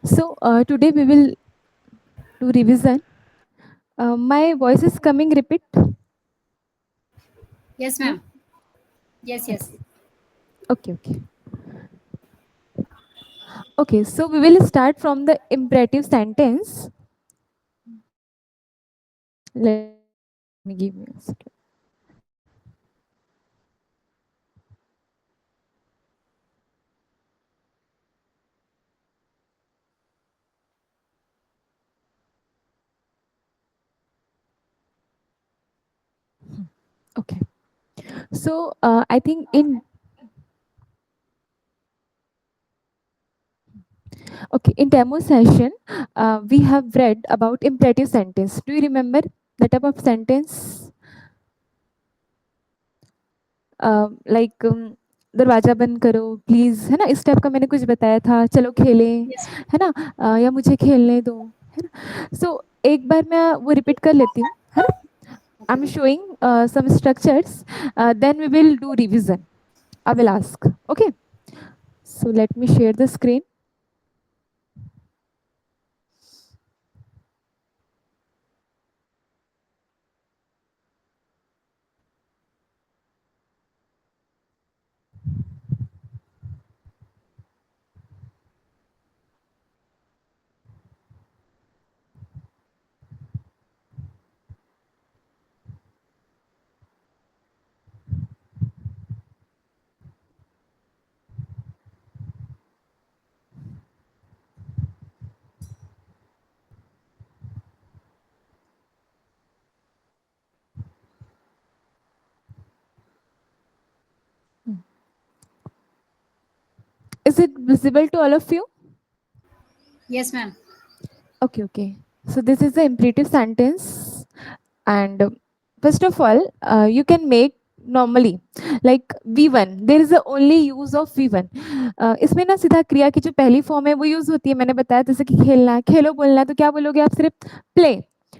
So today we will do revision. My voice is coming. Repeat. Yes, Hmm? ma'am. Yes, yes. Okay. Okay. Okay. So we will start from the imperative sentence. Let me give you a second. Okay. So I think in demo session we have read about imperative sentence. Do you remember the type of sentence? Like दरवाजा बंद करो please, है ना, इस type का मैंने कुछ बताया था, चलो खेलें, Yes, ma'am. है ना, या मुझे खेलने दो, है ना. सो एक बार मैं वो रिपीट कर लेती हूँ, है ना. I Okay, am ma'am. Showing some structures, then we will do revision. I will ask. Okay, so let me share the screen. Is it visible to all of you? Yes, ma'am. Okay. So this is the imperative sentence, and first of all, you can make normally like V1. There is the only use of V1. इसमें ना सीधा क्रिया की जो पहली form है वो use होती है. मैंने बताया जैसे कि खेलना, खेलो बोलना है, तो क्या बोलोगे आप? सिर्फ प्ले.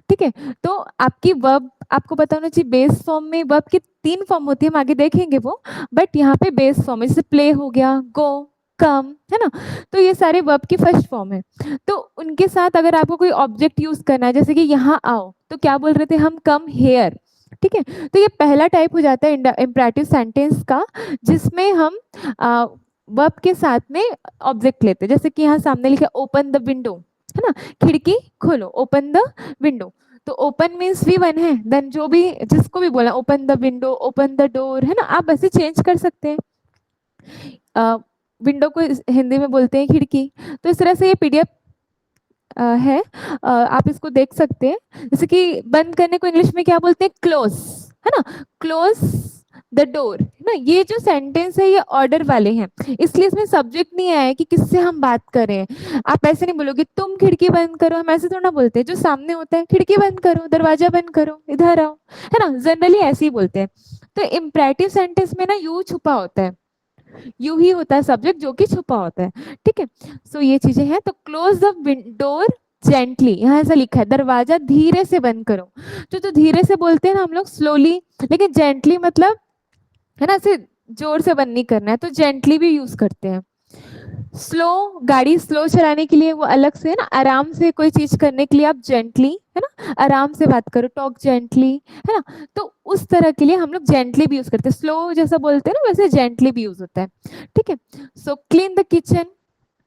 ठीक है. तो आपकी वर्ब, आपको पता होना चाहिए बेस फॉर्म में वर्ब की 3 फॉर्म होती है, हम आगे देखेंगे वो. बट यहाँ पे बेस फॉर्म है, जैसे प्ले हो गया, गो, कम, है ना. तो ये सारे वर्ब की फर्स्ट फॉर्म है. तो उनके साथ अगर आपको कोई ऑब्जेक्ट यूज करना है, जैसे कि यहाँ आओ, तो क्या बोल रहे थे हम? Come here. ठीक है. तो ये पहला टाइप हो जाता है इम्परेटिव सेंटेंस का, जिसमें हम वर्ब के साथ में ऑब्जेक्ट लेते हैं. जैसे कि यहाँ सामने लिखा ओपन द विंडो, है ना, खिड़की खोलो, ओपन द विंडो. तो ओपन मीन्स V1 है. देन जो भी जिसको भी बोला, open the window, open the door, है ना, आप ऐसे चेंज कर सकते हैं. विंडो को हिंदी में बोलते हैं खिड़की. तो इस तरह से ये पीडीएफ है. आप इसको देख सकते हैं. जैसे कि बंद करने को इंग्लिश में क्या बोलते हैं? क्लोज, है ना. क्लोज द डोर, है ना. ये जो सेंटेंस है ये ऑर्डर वाले हैं, इसलिए इसमें सब्जेक्ट नहीं आया है कि किससे हम बात करें. आप ऐसे नहीं बोलोगे तुम खिड़की बंद करो, हम ऐसे थोड़ा बोलते हैं. जो सामने होता है, खिड़की बंद करो, दरवाजा बंद करो, इधर आओ, है ना, जनरली ऐसे ही बोलते हैं. तो इम्परेटिव सेंटेंस में ना यू छुपा होता है, यू ही होता है सब्जेक्ट जो कि छुपा होता है. ठीक है. सो ये चीजें हैं. तो क्लोज द डोर जेंटली, यहाँ ऐसा लिखा है, दरवाजा धीरे से बंद करो. तो धीरे से बोलते हैं ना हम लोग, स्लोली. लेकिन जेंटली मतलब, है ना, ऐसे जोर से बंद नहीं करना है, तो जेंटली भी यूज करते हैं. स्लो, गाड़ी स्लो चलाने के लिए वो अलग से, है ना. आराम से कोई चीज करने के लिए आप जेंटली, है ना, आराम से बात करो, टॉक जेंटली, है ना. तो उस तरह के लिए हम लोग जेंटली भी यूज करते हैं. स्लो जैसा बोलते हैं ना, वैसे जेंटली भी यूज होता है. ठीक है. So clean the kitchen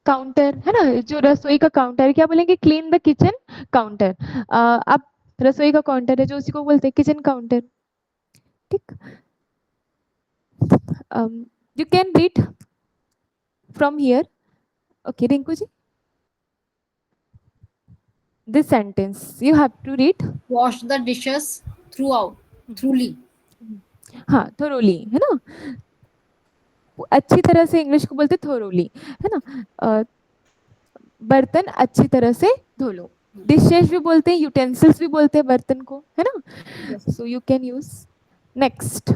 counter, है ना, जो रसोई का काउंटर, क्या बोलेंगे? Clean the kitchen counter. आप रसोई का काउंटर है जो, उसी को बोलते हैं किचन काउंटर. ठीक. You can read from here. Okay Rinku ji, this sentence you have to read. Wash the dishes throughout, truly. हाँ, thoroughly, है ना. अच्छी तरह से इंग्लिश को बोलते thoroughly, है ना. बर्तन अच्छी तरह से धो लो. डिशेस भी बोलते हैं, यूटेंसिल्स भी बोलते हैं बर्तन को, है ना. Yes. So you can use. Next.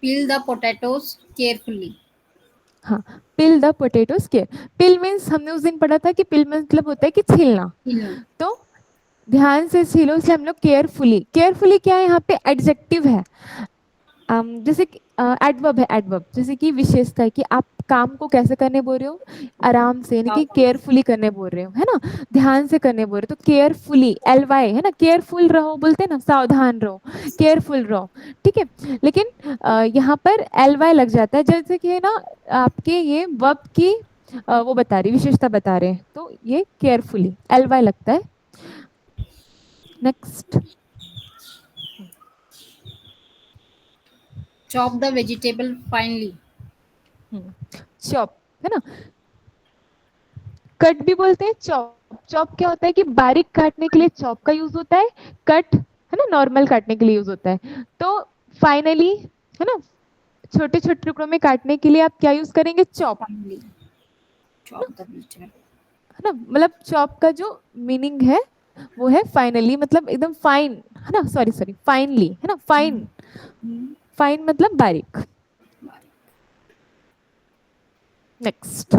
Peel the potatoes carefully. हाँ, peel the potatoes care. Peel means हमने उस दिन पढ़ा था कि पिल मतलब होता है कि छीलना. Peel. तो ध्यान से छीलो, इसलिए हम लोग केयरफुली. केयरफुली क्या है? यहाँ पे एडजेक्टिव है. जैसे एडवर्ब है, एडवर्ब जैसे कि विशेषता है कि आप काम को कैसे करने बोल रहे हो, आराम से, यानी कि सावधानी। केयरफुली करने बोल रहे हो, है ना, ध्यान से करने बोल रहे हो, तो केयरफुली, एल वाई है ना, केयरफुल रहो बोलते हैं ना, सावधान रहो, केयरफुल रहो, ठीक है। लेकिन यहाँ पर एल वाई लग जाता है, जैसे कि है ना आपके ये वर्ब की वो बता रही, विशेषता बता रहे हैं, तो ये केयरफुली एल वाई लगता है। Next, chop the vegetable finally. Chop, है ना, कट भी बोलते हैं, चॉप। चॉप क्या होता है कि बारीक काटने के लिए चॉप का यूज होता है, कट है ना नॉर्मल काटने के लिए यूज होता है। तो फाइनली, है ना, छोटे छोटे टुकड़ों में काटने के लिए आप क्या यूज करेंगे, chop, finally chop the vegetable. है ना। मतलब चॉप का जो मीनिंग है वो है फाइनली, मतलब एकदम फाइन, है ना, सॉरी सॉरी, फाइनली, है ना, फाइन, फाइन मतलब बारीक। Next,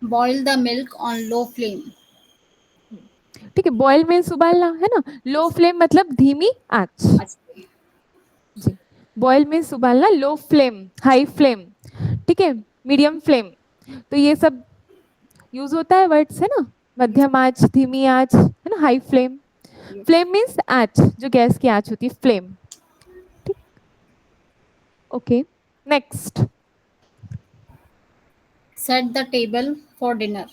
boil the milk on low flame. ठीक है, बॉयल मीन्स उबालना, है ना, लो फ्लेम मतलब धीमी आंच, अच्छा। जी, बॉयल मीन्स उबालना, लो फ्लेम हाई फ्लेम, ठीक है, मीडियम फ्लेम, तो ये सब यूज होता है वर्ड्स, है ना, मध्यम आंच, धीमी आंच, है ना, हाई फ्लेम। फ्लेम मीन्स आंच, जो गैस की आंच होती है, फ्लेम, ठीक, okay. Next, set the table for dinner.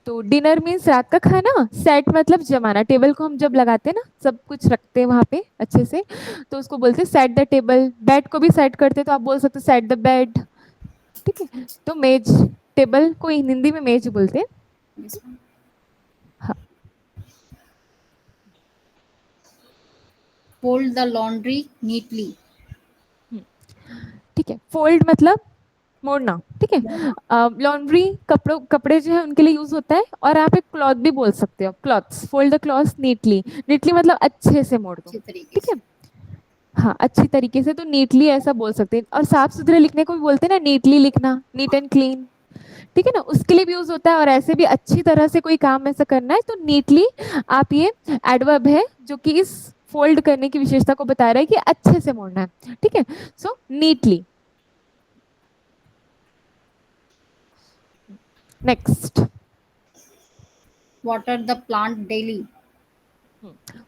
तो डिनर मीन्स रात का खाना, सेट मतलब जमाना, टेबल को हम जब लगाते हैं ना, सब कुछ रखते हैं वहां पे अच्छे से, तो उसको बोलते हैं सेट द टेबल। बेड को भी सेट करते हैं, तो आप बोल सकते हो सेट द बेड, ठीक है। तो मेज, टेबल को हिंदी में मेज बोलते हैं। हाँ, फोल्ड द लॉन्ड्री नीटली। ठीक है, फोल्ड मतलब मोड़ना, ठीक है। लॉन्ड्री, कपड़ों, कपड़े जो है उनके लिए यूज होता है, और आप एक क्लॉथ भी बोल सकते हो, clothes, fold the clothes neatly, neatly मतलब अच्छे से मोड़ दो, अच्छे तरीके ठीक से। है, हाँ अच्छी तरीके से, तो नीटली ऐसा बोल सकते हैं। और साफ सुथरे लिखने को भी बोलते हैं ना, नीटली लिखना, नीट एंड क्लीन, ठीक है ना, उसके लिए भी यूज होता है। और ऐसे भी अच्छी तरह से कोई काम ऐसा करना है, तो नीटली, आप ये एडवर्ब है जो कि इस फोल्ड करने की विशेषता को बता रहा है कि अच्छे से मोड़ना है, ठीक है, so neatly. Next, water the plant daily.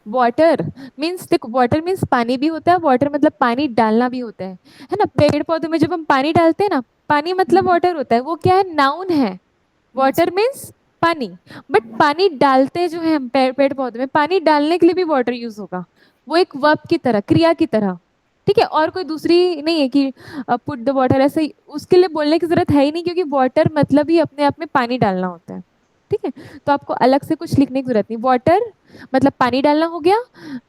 Water means, देखो वाटर मीन्स पानी भी होता है, वाटर मतलब पानी डालना भी होता है ना, पेड़ पौधों में जब हम पानी डालते हैं ना, पानी मतलब वाटर होता है, वो क्या है, नाउन है, वाटर मीन्स पानी। बट पानी डालते जो है हम पेड़ पेड़ पौधे में, पानी डालने के लिए भी वाटर यूज होगा, वो एक वर्ब की तरह, क्रिया की तरह, ठीक है, और कोई दूसरी नहीं है कि पुट द वाटर, ऐसे ही उसके लिए बोलने की जरूरत है ही नहीं, क्योंकि वाटर मतलब ही अपने आप में पानी डालना होता है, ठीक है। तो आपको अलग से कुछ लिखने की जरूरत नहीं, वाटर मतलब पानी डालना हो गया,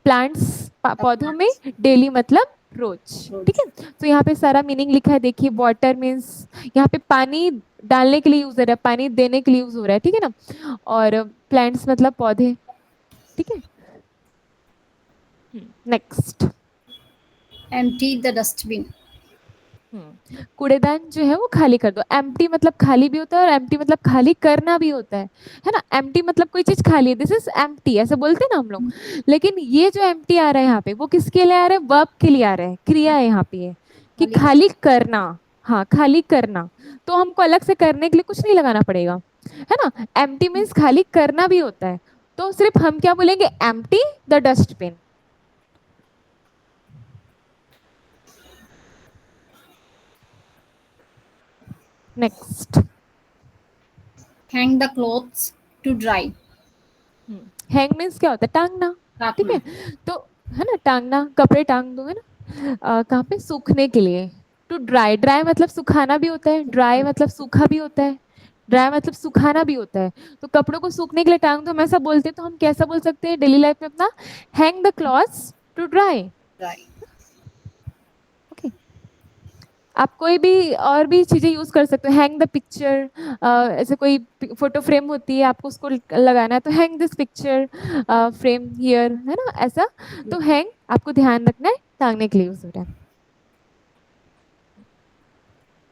प्लांट्स द पौधों में, प्लांट्स डेली मतलब रोज, ठीक रोज। है। तो यहाँ पे सारा मीनिंग लिखा है, देखिए, वाटर मीन्स यहाँ पे पानी डालने के लिए यूज हो रहा है, पानी देने के लिए यूज हो रहा है, ठीक है ना, और प्लांट्स मतलब पौधे, ठीक है। Next, empty the dustbin. कूड़ेदान जो है वो खाली कर दो, एम्प्टी मतलब खाली भी होता है, और एम्प्टी मतलब खाली करना भी होता है ना, एम्प्टी मतलब कोई चीज खाली है, दिस इज एम्प्टी, ऐसे बोलते हैं ना हम लोग। लेकिन ये जो एम्प्टी आ रहा है यहाँ पे, वो किसके लिए आ रहा है, वर्ब के लिए आ रहा है, क्रिया है यहाँ पे, ये कि खाली कर। खाली करना, हाँ खाली करना, तो हमको अलग से करने के लिए कुछ नहीं लगाना पड़ेगा, है ना। एम्प्टी मीन्स खाली करना भी होता है, तो सिर्फ हम क्या बोलेंगे, empty the dustbin. Next, hang the clothes to dry. Hang means क्या होता है, टांगना, ठीक रखना। है, तो है ना, टांगना, कपड़े टांग दो, है ना, कहाँ पे, सूखने के लिए। टू ड्राई, ड्राई मतलब सुखाना भी होता है, ड्राई मतलब सूखा भी होता है, ड्राई मतलब सुखाना भी होता है, तो कपड़ों को सूखने के लिए टांग दो, हम ऐसा बोलते हैं, तो हम कैसा बोल सकते हैं डेली लाइफ में अपना, hang the clothes to dry, dry. Okay. आप कोई भी और भी चीजें यूज कर सकते हो, हैंग द पिक्चर, ऐसे कोई फोटो फ्रेम होती है, आपको उसको लगाना है, तो hang this picture frame here, है ना, ऐसा, तो हैंग आपको ध्यान रखना है, टांगने के लिए यूज हो रहा है।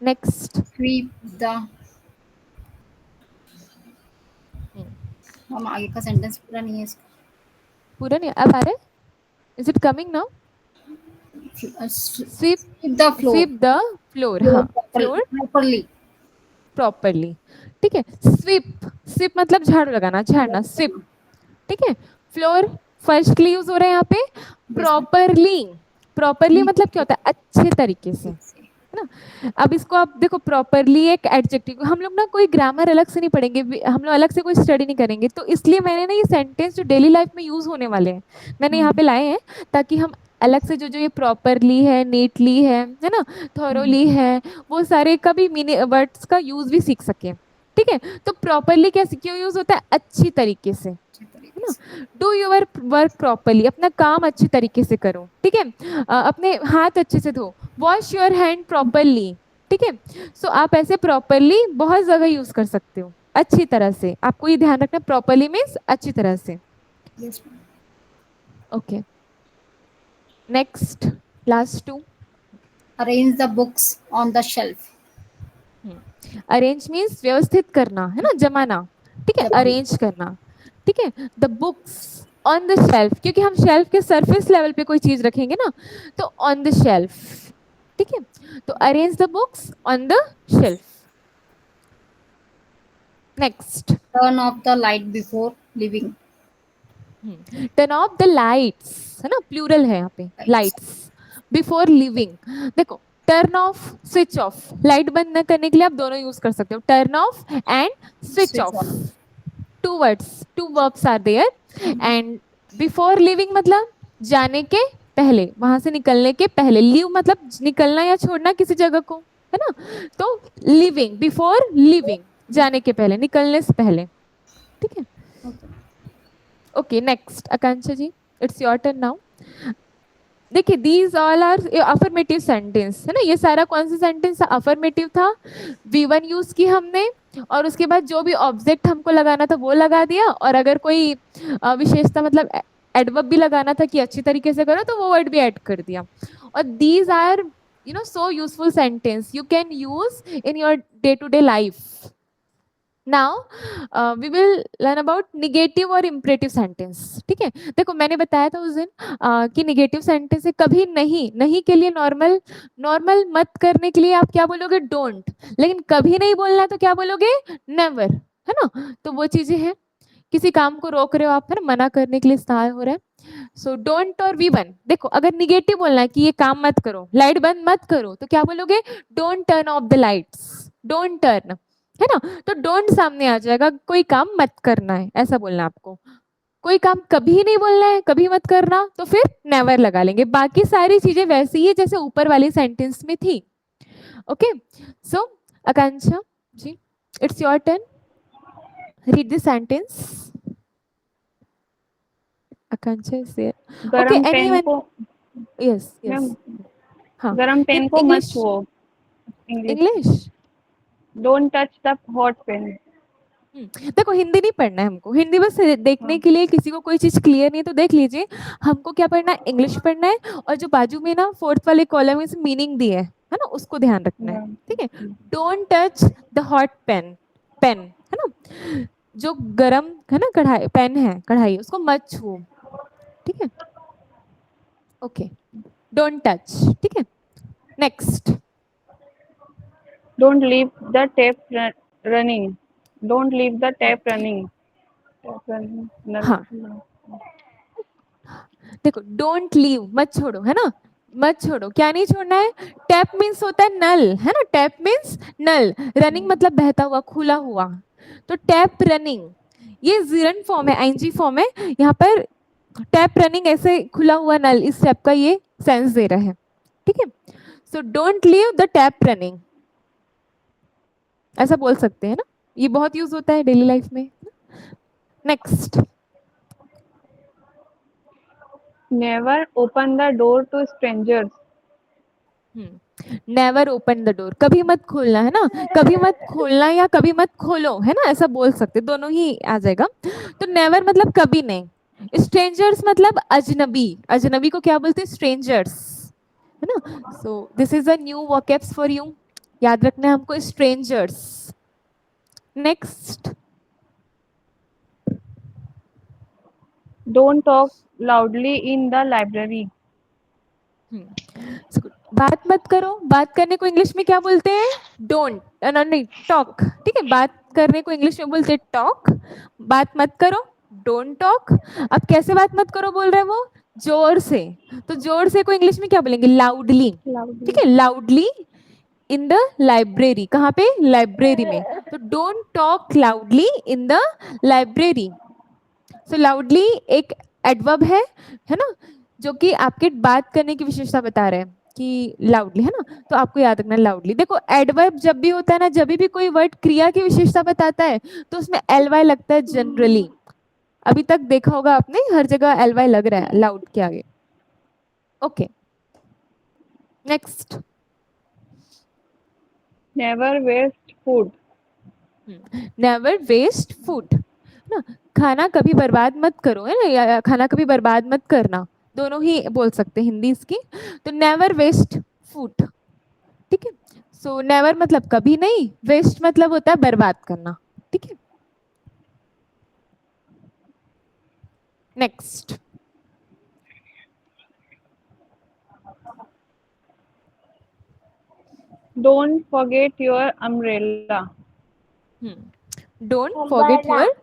Next, sweep the. हम आगे का सेंटेंस पूरा नहीं है इसका। पूरा नहीं अब आ रहा है, is it coming now, sweep, sweep the floor. Sweep the floor, Floor हाँ, फ्लोर properly. प्रॉपरली, ठीक है। स्वीप, स्वीप मतलब झाड़ू लगाना, झाड़ना, स्वीप, ठीक है। फ्लोर फर्स्ट के लिए यूज हो रहा है यहाँ पे। Yes, ma'am. Properly, properly Neat. मतलब क्या होता है, अच्छे तरीके से, है ना। अब इसको आप देखो, प्रॉपरली एक एडजेक्टिव, हम लोग ना कोई ग्रामर अलग से नहीं पढ़ेंगे, हम लोग अलग से कोई स्टडी नहीं करेंगे, तो इसलिए मैंने ना ये सेंटेंस जो डेली लाइफ में यूज होने वाले हैं मैंने यहाँ पे लाए हैं, ताकि हम अलग से जो जो ये प्रॉपरली है, नीटली है ना, थॉरोली है, वो सारे का भी मीनिंग वर्ड्स का यूज भी सीख सके, ठीक है। तो प्रॉपरली कैसे क्यों यूज होता है, अच्छी तरीके से, अच्छे है तरीके ना। से. डू योर वर्क प्रॉपरली, अपना काम अच्छे तरीके से करो, ठीक है। अपने हाथ अच्छे से धो, वॉश योर हैंड प्रॉपरली, ठीक है। सो आप ऐसे प्रॉपरली बहुत जगह यूज कर सकते हो, अच्छी तरह से, आपको ये ध्यान रखना, प्रॉपरली मीन्स अच्छी तरह से। Yes, ma'am. Okay, next, last two. Arrange the books on the shelf. Arrange means व्यवस्थित करना, है ना, जमाना, ठीक है, Japan. अरेंज करना, ठीक है। The books on the shelf, क्योंकि हम शेल्फ के सरफेस लेवल पे कोई चीज रखेंगे ना, तो ऑन द शेल्फ, ठीक है। तो arrange the books on the shelf. Next, Turn off the light before leaving. Turn off the lights, है ना, प्लूरल है यहाँ पे, Lights. Lights, before leaving. देखो, turn off, switch off, light बंद न करने के लिए आप दोनों यूज कर सकते हो, turn off and switch Switch off. off. Two words, two verbs are there. And before leaving मतलब जाने के पहले, वहां से निकलने के पहले, लीव मतलब निकलना या छोड़ना किसी जगह को, है ना। तो लिविंग, बिफोर लिविंग, जाने के पहले, निकलने से पहले, ठीक है। Okay. Okay, next Akanksha ji, it's your turn now. देखिए, these all are affirmative sentence, है ना, ये सारा कौन सा सेंटेंस अफर्मेटिव था, V1 यूज की हमने, और उसके बाद जो भी ऑब्जेक्ट हमको लगाना था वो लगा दिया, और अगर कोई विशेषता मतलब एडवर्ब भी लगाना था कि अच्छी तरीके से करो, तो वो वर्ड भी ऐड कर दिया। और these are so useful sentence you can use in your day to day life. Now we will learn about negative और इम्परेटिव सेंटेंस, ठीक है। देखो, मैंने बताया था उस दिन कि निगेटिव सेंटेंस है कभी नहीं, नहीं के लिए नॉर्मल, नॉर्मल मत करने के लिए आप क्या बोलोगे, डोंट, लेकिन कभी नहीं बोलना तो क्या बोलोगे, नेवर, है ना। तो वो चीजें हैं, किसी काम को रोक रहे हो आप, है ना, मना करने के लिए इस्तेमाल हो रहा है। सो डोंट और V1, देखो अगर निगेटिव बोलना है कि ये काम मत करो, लाइट बंद मत करो, तो क्या बोलोगे, don't turn off the lights, don't turn, है ना। तो डोंट सामने आ जाएगा, कोई काम मत करना है, ऐसा बोलना है आपको। कोई काम कभी नहीं बोलना है, कभी मत करना, तो फिर नेवर लगा लेंगे। बाकी सारी चीजें वैसी ही है जैसे ऊपर वाली सेंटेंस में थी। Okay, so Akanksha ji, it's your turn, read the sentence. Akanksha is there, okay, गरम पेन एनीवन, को यस मैम, यस, हाँ, गरम इन पेन को मत इंग्लिश, छुओ। English, English. Don't touch the hot pan. देखो, हिंदी नहीं पढ़ना है हमको, हिंदी बस देखने हाँ, के लिए, किसी को कोई चीज क्लियर नहीं है तो देख लीजिए। हमको क्या पढ़ना है, इंग्लिश पढ़ना है, और जो बाजू में ना फोर्थ वाले कॉलम में मीनिंग दी है ना, उसको ध्यान रखना है, मैम, ठीक है। Don't touch the hot pan, pan, है ना, जो गरम है ना, कढ़ाई पेन है, कढ़ाई, उसको मत छुओ, ठीक है। ओके, डोंट टच, ठीक है। Next, don't leave the tap running. Don't leave the हाँ टैप रनिंग। टैप रनिंग, नल। हाँ, देखो, डोंट लीव मत छोड़ो, है ना, मत छोड़ो, क्या नहीं छोड़ना है, टैप मीन्स होता है नल, है ना, टैप मीन्स नल, रनिंग मतलब बहता हुआ, खुला हुआ, तो टैप रनिंग, ये जीरन फॉर्म है, आईएनजी फॉर्म है, यहाँ पर टैप रनिंग ऐसे खुला हुआ नल, इस टैप का ये सेंस दे रहा है, ठीक है। So don't leave the tap running, ऐसा बोल सकते हैं ना, ये बहुत यूज होता है डेली लाइफ में। Next, never open the door to strangers. Never open the door, कभी मत खोलना, है ना, कभी मत खोलना या कभी मत खोलो, है ना, ऐसा बोल सकते, दोनों ही आ जाएगा। तो नेवर मतलब कभी नहीं, स्ट्रेंजर्स मतलब अजनबी, अजनबी को क्या बोलते हैं, स्ट्रेंजर्स, है ना। So this is a new vocabs for you, याद रखना है हमको, strangers. Next, don't talk loudly in the library. बात मत करो, बात करने को इंग्लिश में क्या बोलते हैं? डोंट, नहीं टॉक, ठीक है, बात करने को इंग्लिश में बोलते हैं टॉक, बात मत करो डोंट टॉक। अब कैसे बात मत करो बोल रहे हैं वो? जोर से, तो जोर से को इंग्लिश में क्या बोलेंगे? लाउडली, ठीक है, लाउडली इन द लाइब्रेरी, कहाँ पे? लाइब्रेरी में, तो don't talk loudly in the library. So loudly एक एडवर्ब है ना, जो कि आपके बात करने की विशेषता बता रहे हैं कि लाउडली, है ना, तो आपको याद रखना लाउडली। देखो एडवर्ब जब भी होता है ना, जब भी कोई वर्ड क्रिया की विशेषता बताता है तो उसमें एल वाई लगता है जनरली। अभी तक देखा होगा आपने, हर जगह एल वाई लग रहा है लाउड के आगे। Okay, next. Never waste food. Never waste food ना, खाना कभी बर्बाद मत करो, है ना, या खाना कभी बर्बाद मत करना, दोनों ही बोल सकते हैं हिंदी इसकी। तो नेवर वेस्ट फूड, ठीक है। सो नेवर मतलब कभी नहीं, वेस्ट मतलब होता है बर्बाद करना, ठीक है। Next. Don't forget your umbrella. Don't forget your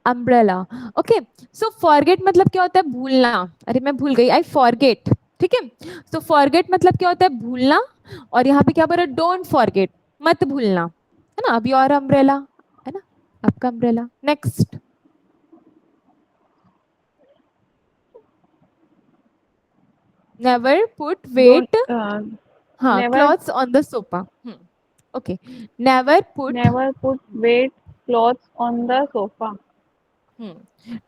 umbrella. Okay, so forget मतलब क्या होता है? भूलना। अरे मैं भूल गई, आई फॉरगेट, ठीक है। सो फॉरगेट मतलब क्या होता है? भूलना। और यहाँ पे क्या बोल रहा है? डोंट फॉरगेट, मत भूलना, है ना। अब योर अम्ब्रेला, है ना, आपका umbrella. Next. Never put Don't wet, हाँ, never clothes on the sofa. Okay, never put, never put wet clothes on the sofa.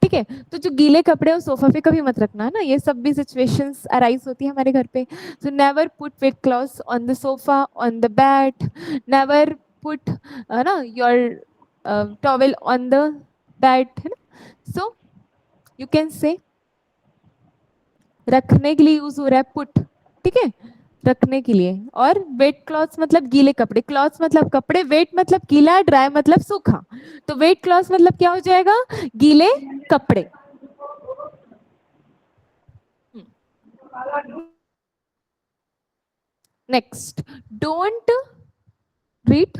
ठीक है। तो जो गीले कपड़े उस सोफा पे कभी मत रखना, है ना, ये सब भी सिचुएशंस अराइज होती है हमारे घर पे। So never put wet clothes on the sofa, on the bed, never put ना your towel on the bed, है ना। सो यू कैन से रखने के लिए यूज हो रहा है पुट, ठीक है, रखने के लिए। और वेट क्लॉथ्स मतलब गीले कपड़े, क्लॉथ्स मतलब कपड़े, वेट मतलब गीला, ड्राई मतलब सूखा, तो वेट क्लॉथ्स मतलब क्या हो जाएगा? गीले कपड़े। Next, don't read,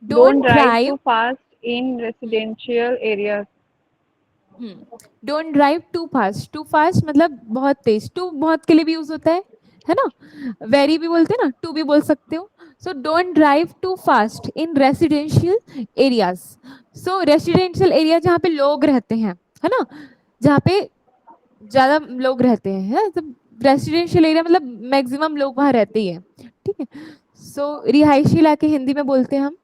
Don't don't drive drive, too fast in residential areas. Don't drive too fast, too fast मतलब बहुत तेज, टू बहुत के लिए भी यूज होता है ना, वेरी भी बोलते हैं ना, टू भी बोल सकते हो। So don't drive too fast in residential areas. So residential area जहाँ पे लोग रहते हैं, है ना, जहाँ पे ज्यादा लोग रहते हैं, है, तो रेसिडेंशियल एरिया मतलब मैक्सिमम लोग वहां रहते ही है, ठीक है। सो रिहायशी इलाके हिंदी में बोलते हैं हम।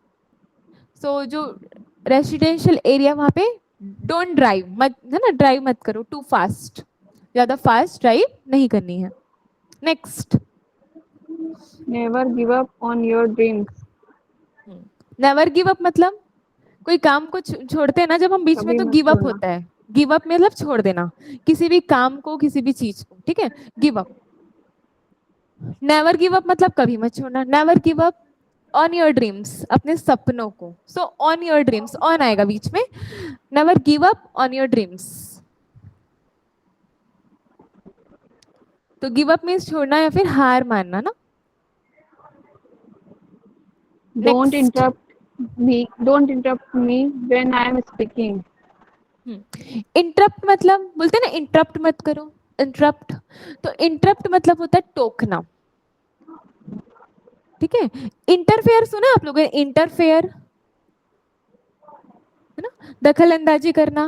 सो जो रेसिडेंशियल एरिया वहां पे डोंट ड्राइव मत, है ना, ड्राइव मत करो टू फास्ट, ज्यादा फास्ट ड्राइव नहीं करनी है। Next. Never give up on your dreams. Never give up मतलब कोई काम को छोड़ते हैं ना जब हम बीच में, कभी तो मत गिव अप छोड़ना. होता है। गिव अप मतलब छोड़ देना, किसी भी काम को, किसी भी चीज को, ठीक है, give up. Never give up मतलब कभी मत छोड़ना, never give up on your dreams, अपने सपनों को। So on your dreams, on आएगा बीच में, never give up on your dreams. तो गिव अप मीन्स छोड़ना या फिर हार मानना ना। Don't next. interrupt Don't interrupt me when I am speaking. Interrupt मतलब बोलते हैं ना, इंटरप्ट मत करो, इंटरप्ट, तो इंटरप्ट मतलब होता है टोकना, ठीक है। इंटरफेयर सुना आप लोगों ने? इंटरफेयर, है ना, दखल अंदाजी करना।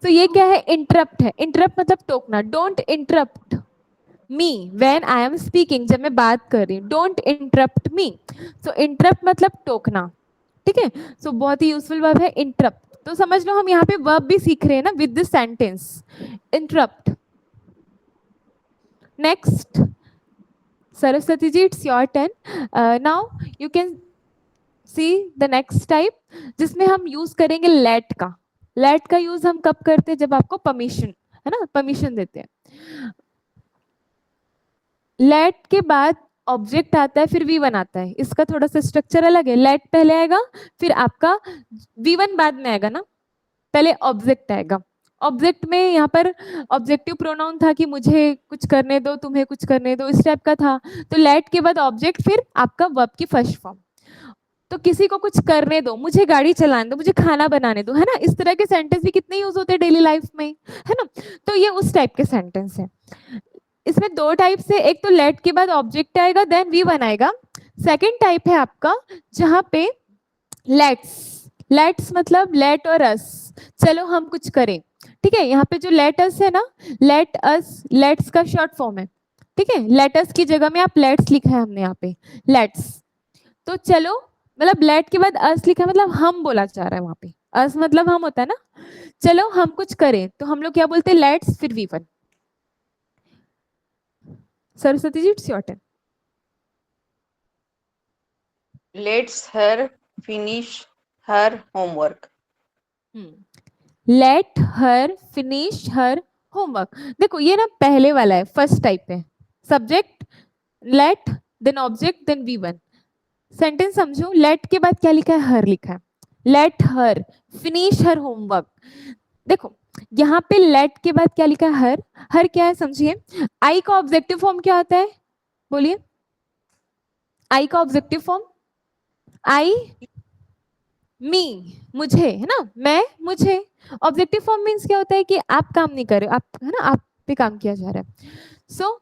तो ये क्या है? इंटरप्ट है। इंटरप्ट मतलब टोकना। Don't interrupt me when I am speaking, जब मैं बात कर रही हूँ, don't interrupt me. So interrupt मतलब टोकना, ठीक है। सो बहुत ही यूजफुल वर्ब है इंटरप्ट। तो समझ लो हम यहाँ पे वर्ब भी सीख रहे हैं ना with this sentence, interrupt. Next, Saraswati ji, it's your turn now, you can see the next type, जिसमें हम यूज करेंगे लेट का। लेट का यूज हम कब करते हैं? जब आपको परमिशन, है ना, परमिशन देते हैं। लेट के बाद ऑब्जेक्ट आता है, फिर वी वन आता है, इसका थोड़ा सा स्ट्रक्चर अलग है। लेट पहले आएगा, फिर आपका वी वन बाद में आएगा ना, पहले ऑब्जेक्ट आएगा, ऑब्जेक्ट में यहाँ पर ऑब्जेक्टिव प्रोनाउन था कि मुझे कुछ करने दो, तुम्हें कुछ करने दो, इस टाइप का था। तो लेट के बाद ऑब्जेक्ट, फिर आपका वर्ब की फर्स्ट फॉर्म। तो किसी को कुछ करने दो, मुझे गाड़ी चलाने दो, मुझे खाना बनाने दो, है ना। इस तरह के सेंटेंस भी कितने यूज होते हैं डेली लाइफ में, है ना। तो ये उस टाइप के सेंटेंस है। इसमें दो टाइप से, एक तो लेट के बाद ऑब्जेक्ट आएगा, देन वी वन आएगा। सेकेंड टाइप है आपका जहां पे लेट्स मतलब लेट और अस, चलो हम कुछ करें, ठीक है। यहाँ पे जो लेट अस है ना, लेट अस लेट्स का शॉर्ट फॉर्म है, ठीक है। लेट अस की जगह में आप लेट्स लिखा है हमने यहाँ पे, लेट्स। तो चलो, मतलब लेट के बाद अस लिखा है, मतलब हम बोला जा रहा है वहां पे। अस मतलब हम होता है ना, चलो हम कुछ करें, तो हम लोग क्या बोलते हैं, लेट्स फिर V one. Saraswati ji, it's your turn. Let's her finish her homework. Let her finish her homework. देखो ये ना पहले वाला है, फर्स्ट टाइप है। Subject let, then object, then V one. Sentence समझो, लेट के बाद क्या लिखा है, हर लिखा है। Let her finish her homework. देखो यहाँ पे लेट के बाद क्या लिखा है, हर। हर क्या है समझिए, आई का ऑब्जेक्टिव फॉर्म क्या होता है, बोलिए। आई का ऑब्जेक्टिव फॉर्म, आई मी, मुझे, है ना, मैं मुझे। ऑब्जेक्टिव फॉर्म मीन्स क्या होता है कि आप काम नहीं कर रहे हो, आप, है ना, आप पे काम किया जा रहा है। सो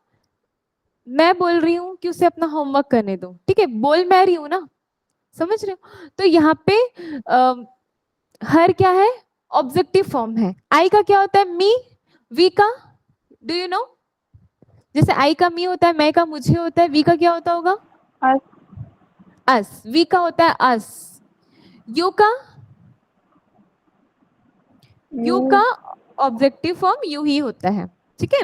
मैं बोल रही हूँ कि उसे अपना होमवर्क करने दो, ठीक है, बोल मैं रही हूँ ना, समझ रहे हो। तो यहाँ पे हर क्या है, ऑब्जेक्टिव फॉर्म है। आई का क्या होता है, मी। वी का, डू यू नो, जैसे आई का मी होता है, मैं का मुझे होता है, वी का क्या होता होगा, us, अस। वी का होता है अस। यू का, यू you, का ऑब्जेक्टिव फॉर्म यू ही होता है, ठीक है।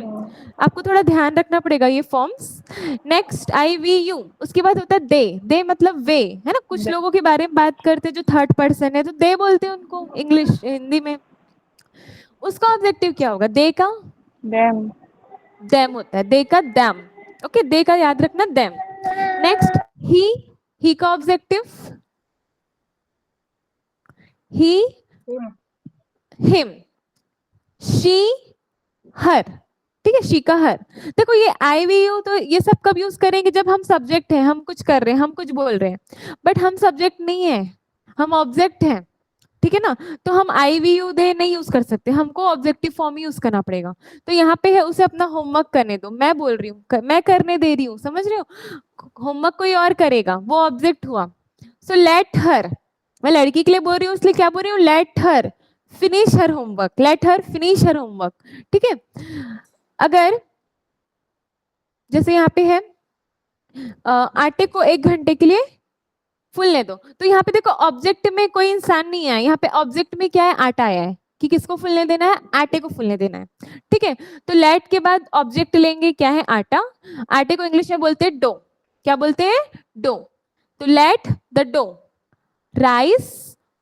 आपको थोड़ा ध्यान रखना पड़ेगा ये forms. Next I we you, उसके बाद होता है दे। दे मतलब वे, है ना। कुछ They. लोगों के बारे में बात करते हैं जो थर्ड पर्सन है, तो दे बोलते हैं उनको, इंग्लिश हिंदी में। उसका ऑब्जेक्टिव क्या होगा, दे का them, देम होता है, दे का दैम। ओके, दे का याद रखना, देम। नेक्स्ट ही का objective he him. She her, ठीक है, शी का हर। देखो ये आई वी यू, तो ये सब कब यूज करेंगे, जब हम सब्जेक्ट हैं, हम कुछ कर रहे हैं, हम कुछ बोल रहे हैं, बट हम सब्जेक्ट नहीं है, हम ऑब्जेक्ट हैं, ठीक है ना। तो हम आई वी यू दे नहीं यूज कर सकते, हमको ऑब्जेक्टिव फॉर्म ही यूज करना पड़ेगा। तो यहाँ पे है उसे अपना होमवर्क करने दो, मैं बोल रही हूँ, मैं करने दे रही हूँ, समझ रहे हो। होमवर्क कोई और करेगा, वो ऑब्जेक्ट हुआ। सो लेट हर, मैं लड़की के लिए बोल रही हूँ, इसलिए क्या बोल रही हूँ, late her finish her homework, late her finish her homework, ठीक है। अगर जैसे यहाँ पे है आटे को 1 घंटे के लिए फूलने दो, तो यहाँ पे देखो ऑब्जेक्ट में कोई इंसान नहीं है, यहाँ पे ऑब्जेक्ट में क्या है, आटा आया है, कि किसको फूलने देना है, आटे को फूलने देना है, ठीक है। तो लेट के बाद ऑब्जेक्ट लेंगे, क्या है, आटा। आटे को इंग्लिश में बोलते हैं डो, क्या बोलते हैं, डो। तो let the dough rise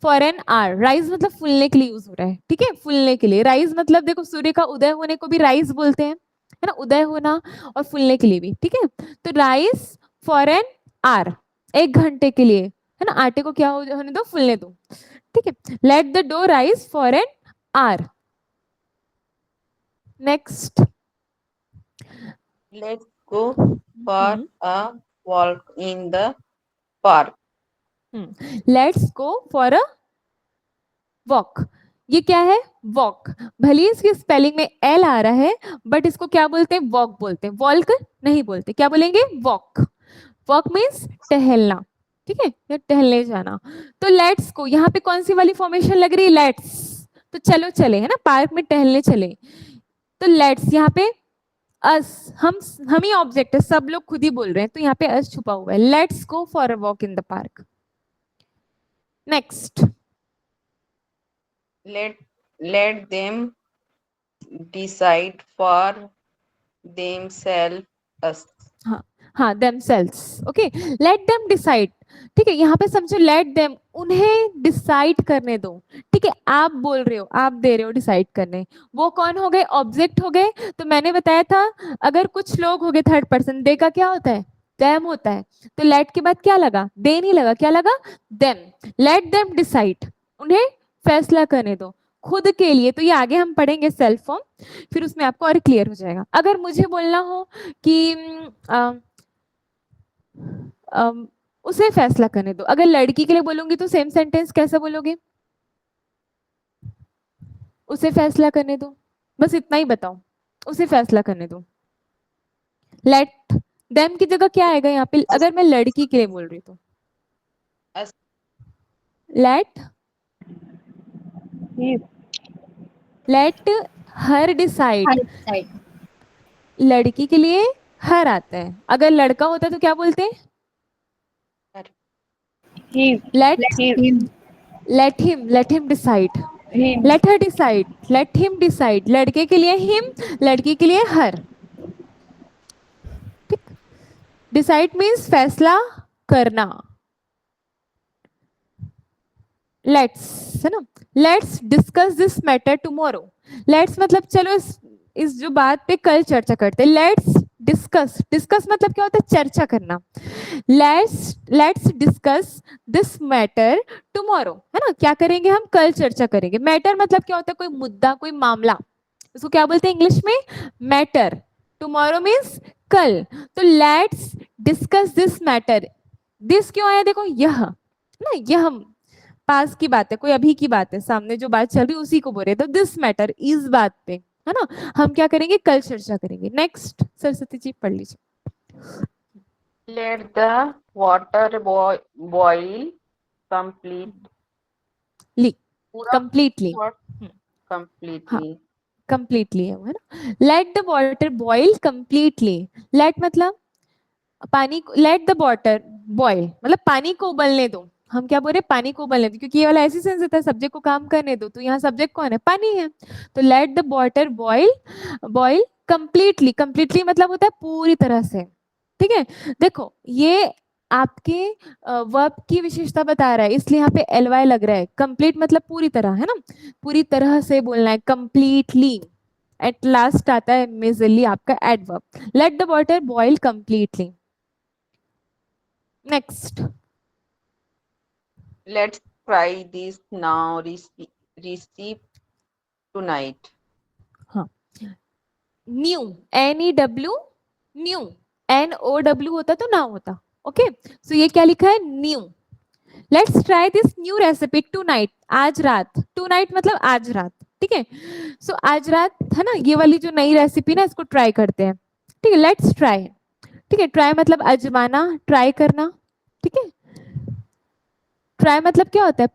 for an hour. Rise मतलब फूलने के लिए यूज हो रहा है, ठीक है, फूलने के लिए। राइस मतलब देखो सूर्य का उदय होने को भी राइस बोलते हैं, है ना, उदय होना, और फूलने के लिए भी, ठीक है। तो राइस फॉर एन आवर, 1 घंटे के लिए, है ना, आटे को क्या होने दो, फूलने दो, ठीक है। Let the dough rise for an hour. Next, Let's go for a walk in the park. Let's go for a walk. ये क्या है, वॉक। भले इसकी स्पेलिंग में एल आ रहा है, बट इसको क्या बोलते हैं, वॉक बोलते हैं, वॉल्क नहीं बोलते, क्या बोलेंगे, वॉक। वॉक मीन्स टहलना, ठीक है, या टहलने जाना। तो लेट्स को यहाँ पे कौन सी वाली फॉर्मेशन लग रही है, लेट्स। तो चलो चले, है ना, पार्क में टहलने चले। तो लेट्स यहाँ पे अस, हम ही ऑब्जेक्ट है, सब लोग खुद ही बोल रहे हैं, तो यहाँ पे अस छुपा हुआ है। Let's go for a walk in the park. Next, Let them decide for themselves. हाँ themselves, okay, let them decide, ठीक है। यहाँ पे समझो, लेट देम, उन्हें डिसाइड करने दो, ठीक है। आप बोल रहे हो, आप दे रहे हो डिसाइड करने, वो कौन हो गए, ऑब्जेक्ट हो गए। तो मैंने बताया था, अगर कुछ लोग हो गए थर्ड पर्सन, दे का क्या होता है, देम होता है। तो लेट के बाद क्या लगा, दे नहीं लगा, क्या लगा, देम। लेट देम डिसाइड, उन्हें फैसला करने दो, खुद के लिए, तो ये आगे हम पढ़ेंगे सेल्फ फॉर्म, फिर उसमें आपको और क्लियर हो जाएगा। अगर मुझे बोलना हो कि उसे फैसला करने दो, अगर लड़की के लिए बोलूंगी तो सेम सेंटेंस कैसे बोलोगे? उसे फैसला करने दो, बस इतना ही बताओ, उसे फैसला करने दो। लेट देम की जगह क्या आएगा यहाँ पे, अगर मैं लड़की के लिए बोल रही हूँ तो? Let His. Let her decide. Decide. लड़की के लिए हर आता है, अगर लड़का होता तो क्या बोलते हैं? His. लेट His. Him. Let him decide, Him. Let her decide, let him decide. लड़के के लिए हिम, लड़की के लिए हर। ठीक, डिसाइड मीन्स फैसला करना। लेट्स है ना, let's discuss this matter tomorrow. Let's मतलब चलो इस जो बात पे कल चर्चा करते हैं। लेट्स डिस्कस, डिस्कस मतलब क्या होता है? चर्चा करना। Let's discuss this matter tomorrow, है ना, क्या करेंगे हम? कल चर्चा करेंगे। मैटर मतलब क्या होता है? कोई मुद्दा, कोई मामला, उसको क्या बोलते हैं इंग्लिश में? मैटर। टुमारो मीन्स कल। तो let's discuss this matter. This क्यों आया? देखो यह ना, यह पास की बात है, कोई अभी की बात है, सामने जो बात चल रही है उसी को बोल रहे। तो दिस मैटर, इस बात पे, है ना, हम क्या करेंगे? कल चर्चा करेंगे। नेक्स्ट सरस्वती जी पढ़ लीजिए। Let the water boil completely. पूरा कंप्लीटली, what? हाँ Completely. कंप्लीटली है वो, है ना। Let the water boil completely. Let मतलब पानी को, लेट द वाटर बॉइल मतलब पानी को उबलने दो। हम क्या बोल रहे हैं? पानी को उबलने दो, क्योंकि ये वाला ऐसी सेंस देता है सब्जेक्ट को काम करने दो, तो यहाँ सब्जेक्ट कौन है? पानी है। तो let the water boil, boil completely. Completely मतलब होता है पूरी तरह से। ठीक है, देखो ये आपके वर्ब की विशेषता बता रहा है, इसलिए यहाँ पे एल वाई लग रहा है। कंप्लीट मतलब पूरी तरह, है ना, पूरी तरह से बोलना है, कंप्लीटली। एट लास्ट आता है मेजरली आपका adverb. Let the water boil completely. Next, Let's try this now. Receive tonight. हाँ, new, N E W, new, N O W होता तो ना होता। ओके, सो ये क्या लिखा है? New. Let's try this new recipe tonight, आज रात। टू नाइट मतलब आज रात। ठीक है, सो आज रात, है ना, ये वाली जो नई रेसिपी ना, इसको ट्राई करते हैं। ठीक है, लेट्स ट्राई। ठीक है, ट्राई मतलब आजमाना, ट्राई करना। ठीक है, ट्राई मतलब क्या होता है?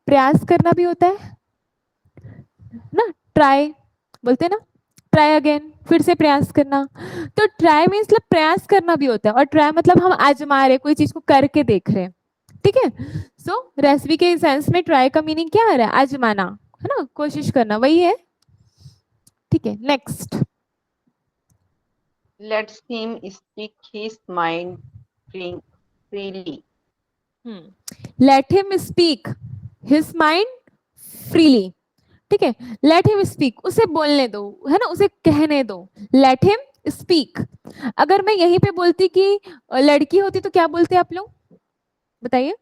प्रयास करना भी होता है ना, ट्राई बोलते हैं ना, ट्राई अगेन, फिर से प्रयास करना। तो ट्राई मीन्स मतलब प्रयास करना भी होता है, और ट्राई मतलब हम आजमा रहे, कोई चीज को करके देख रहे हैं। ठीक है, सो रेसिपी के सेंस में ट्राई का मीनिंग क्या आ रहा है? आजमाना, है ना, कोशिश करना, वही है। ठीक है, next. Let him speak his mind freely. Let him speak his mind freely. ठीक है, लेट हिम स्पीक, उसे बोलने दो, है ना, उसे कहने दो। Let him speak. अगर मैं यहीं पे बोलती कि लड़की होती तो क्या बोलते आप लोग? बताइए,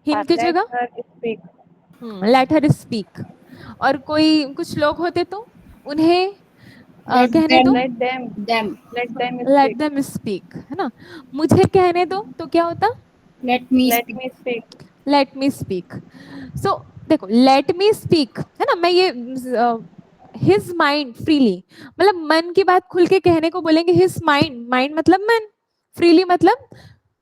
हिम की Let जगह her speak. Let her speak. और कोई कुछ लोग होते तो उन्हें Let कहने them. दो, Let them. Them. Let them let speak. Them speak, है ना। मुझे कहने दो तो क्या होता? Let me Let speak. me speak. Let me speak. So देखो, लेट मी स्पीक, है ना, मैं ये हिज माइंड फ्रीली मतलब मन की बात खुल के कहने को बोलेंगे। हिज माइंड, माइंड मतलब मन, फ्रीली मतलब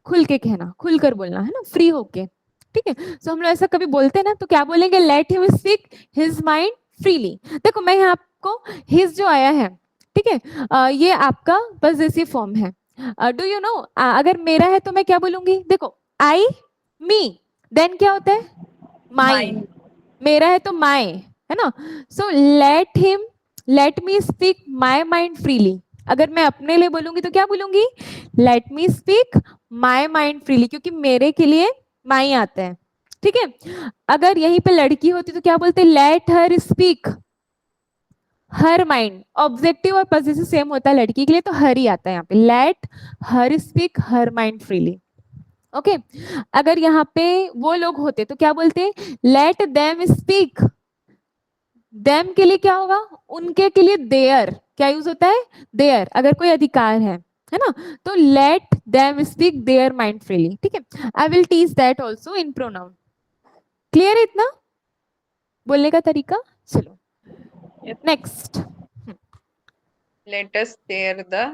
खुल के कहना, खुलकर बोलना, है ना, फ्री होके। ठीक है, सो हम लोग ऐसा कभी बोलते हैं ना, तो क्या बोलेंगे? Let him speak his mind freely. देखो मैं यहाँ आपको हिज जो आया है, ठीक है, ये आपका पॉजेसिव फॉर्म है। डू यू नो, अगर मेरा है तो मैं क्या बोलूंगी? देखो, आई, मी, देन क्या होता है? माई। Mine. मेरा है तो माई, है ना। So let him, late me speak my mind freely. अगर मैं अपने लिए बोलूंगी तो क्या बोलूंगी? Late me speak my mind freely, क्योंकि मेरे के लिए माई आता है। ठीक है, अगर यहीं पे लड़की होती तो क्या बोलते? Let her speak her mind. Objective और पॉजिटिव सेम होता है लड़की के लिए, तो हर ही आता है यहाँ पे। Let her speak her mind freely. Okay अगर यहाँ पे वो लोग होते तो क्या बोलते, लेट देम स्पीक। देम के लिए क्या होगा, उनके के लिए देयर, क्या यूज होता है, देयर, अगर कोई अधिकार है ना, तो let them speak their mind freely. ठीक है, I will teach that also in pronoun. Clear है इतना बोलने का तरीका? चलो next. Let us share the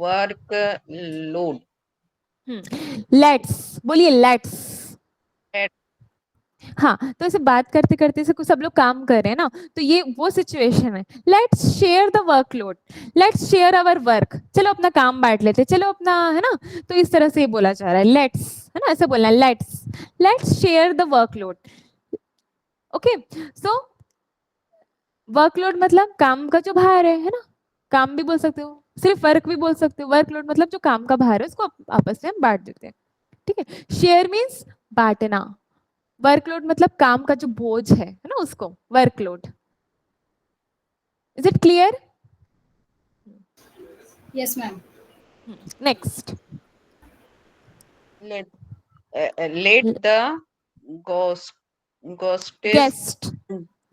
workload. Let's बोलिए, लेट्स। Let हाँ तो ऐसे बात करते करते से कुछ सब लोग काम कर रहे हैं ना, तो ये वो सिचुएशन है, let's share the workload, let's share our work, चलो अपना काम बांट लेते, चलो अपना, है ना, तो इस तरह से ये बोला जा रहा है लेट्स, है ना, ऐसा बोलना है let's, let's share the workload. Okay so workload मतलब काम का जो भार है ना, काम भी बोल सकते हो, सिर्फ वर्क भी बोल सकते हो, वर्कलोड मतलब जो काम का भार है उसको आपस में हम बांट देते हैं। ठीक है, शेयर मीन्स बांटना, वर्कलोड मतलब काम का जो बोझ है ना, उसको workload. Is it clear? Yes, ma'am. Next. let let the ghost ghostess guest,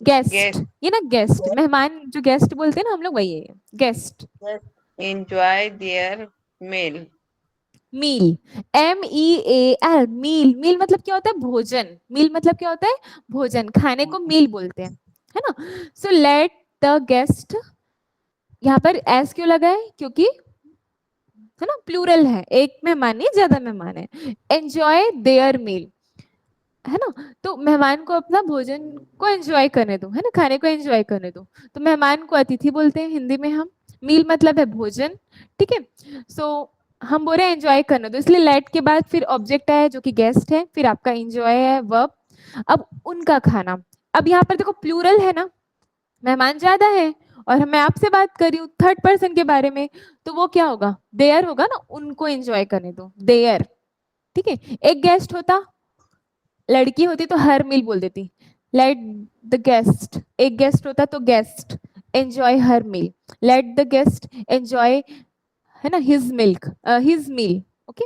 guest, guest ये ना गेस्ट, मेहमान जो गेस्ट बोलते हैं ना हम लोग, वही है guest. enjoy their meal. Meal, MEAL, meal, meal मतलब क्या होता है, भोजन, मील मतलब क्या होता है, भोजन, खाने को मील बोलते हैं, है ना। सो लेट द गेस्ट, यहाँ पर एस क्यों लगा है, क्योंकि है ना प्लूरल है, एक मेहमान नहीं ज्यादा मेहमान है। एंजॉय देयर मील, है ना, तो मेहमान को अपना भोजन को एंजॉय करने दो, है ना, खाने को एंजॉय करने दो, तो मेहमान को अतिथि बोलते हैं हिंदी में हम। मील मतलब है भोजन। ठीक है, सो हम बोल रहे हैं एंजॉय करने दो, इसलिए लेट के बाद फिर ऑब्जेक्ट है जो कि गेस्ट है, फिर आपका एंजॉय है वर्ब, अब उनका खाना। अब यहाँ पर देखो प्लूरल है ना, मेहमान ज्यादा है, और मैं आपसे बात कर रही हूँ थर्ड पर्सन के बारे में, तो वो क्या होगा, देयर होगा ना, उनको एंजॉय करने दो, देयर। ठीक है, एक गेस्ट होता, लड़की होती तो हर मील बोल देती, लेट द गेस्ट, एक गेस्ट होता तो guest, enjoy her meal, let the guest enjoy, है ना, his milk, his meal. Okay,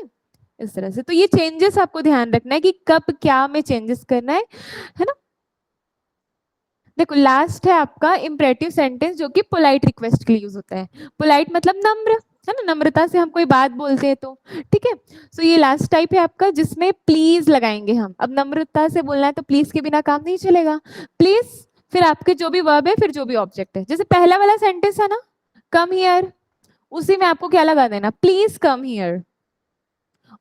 इस तरह से, तो ये चेंजेस आपको ध्यान रखना है कि कब क्या में चेंजेस करना है ना। देखो लास्ट है आपका इम्परेटिव सेंटेंस, जो कि पोलाइट रिक्वेस्ट के लिए यूज होता है। पोलाइट मतलब नम्र, है ना, नम्रता से हम कोई बात बोलते हैं तो। ठीक है, सो ये लास्ट टाइप है आपका, जिसमें प्लीज लगाएंगे हम। अब नम्रता से बोलना है तो प्लीज के बिना काम नहीं चलेगा, प्लीज, फिर आपके जो भी वर्ब है, फिर जो भी ऑब्जेक्ट है, जैसे पहला वाला सेंटेंस है ना, कम हियर, उसी में आपको क्या लगा देना, प्लीज कम हियर।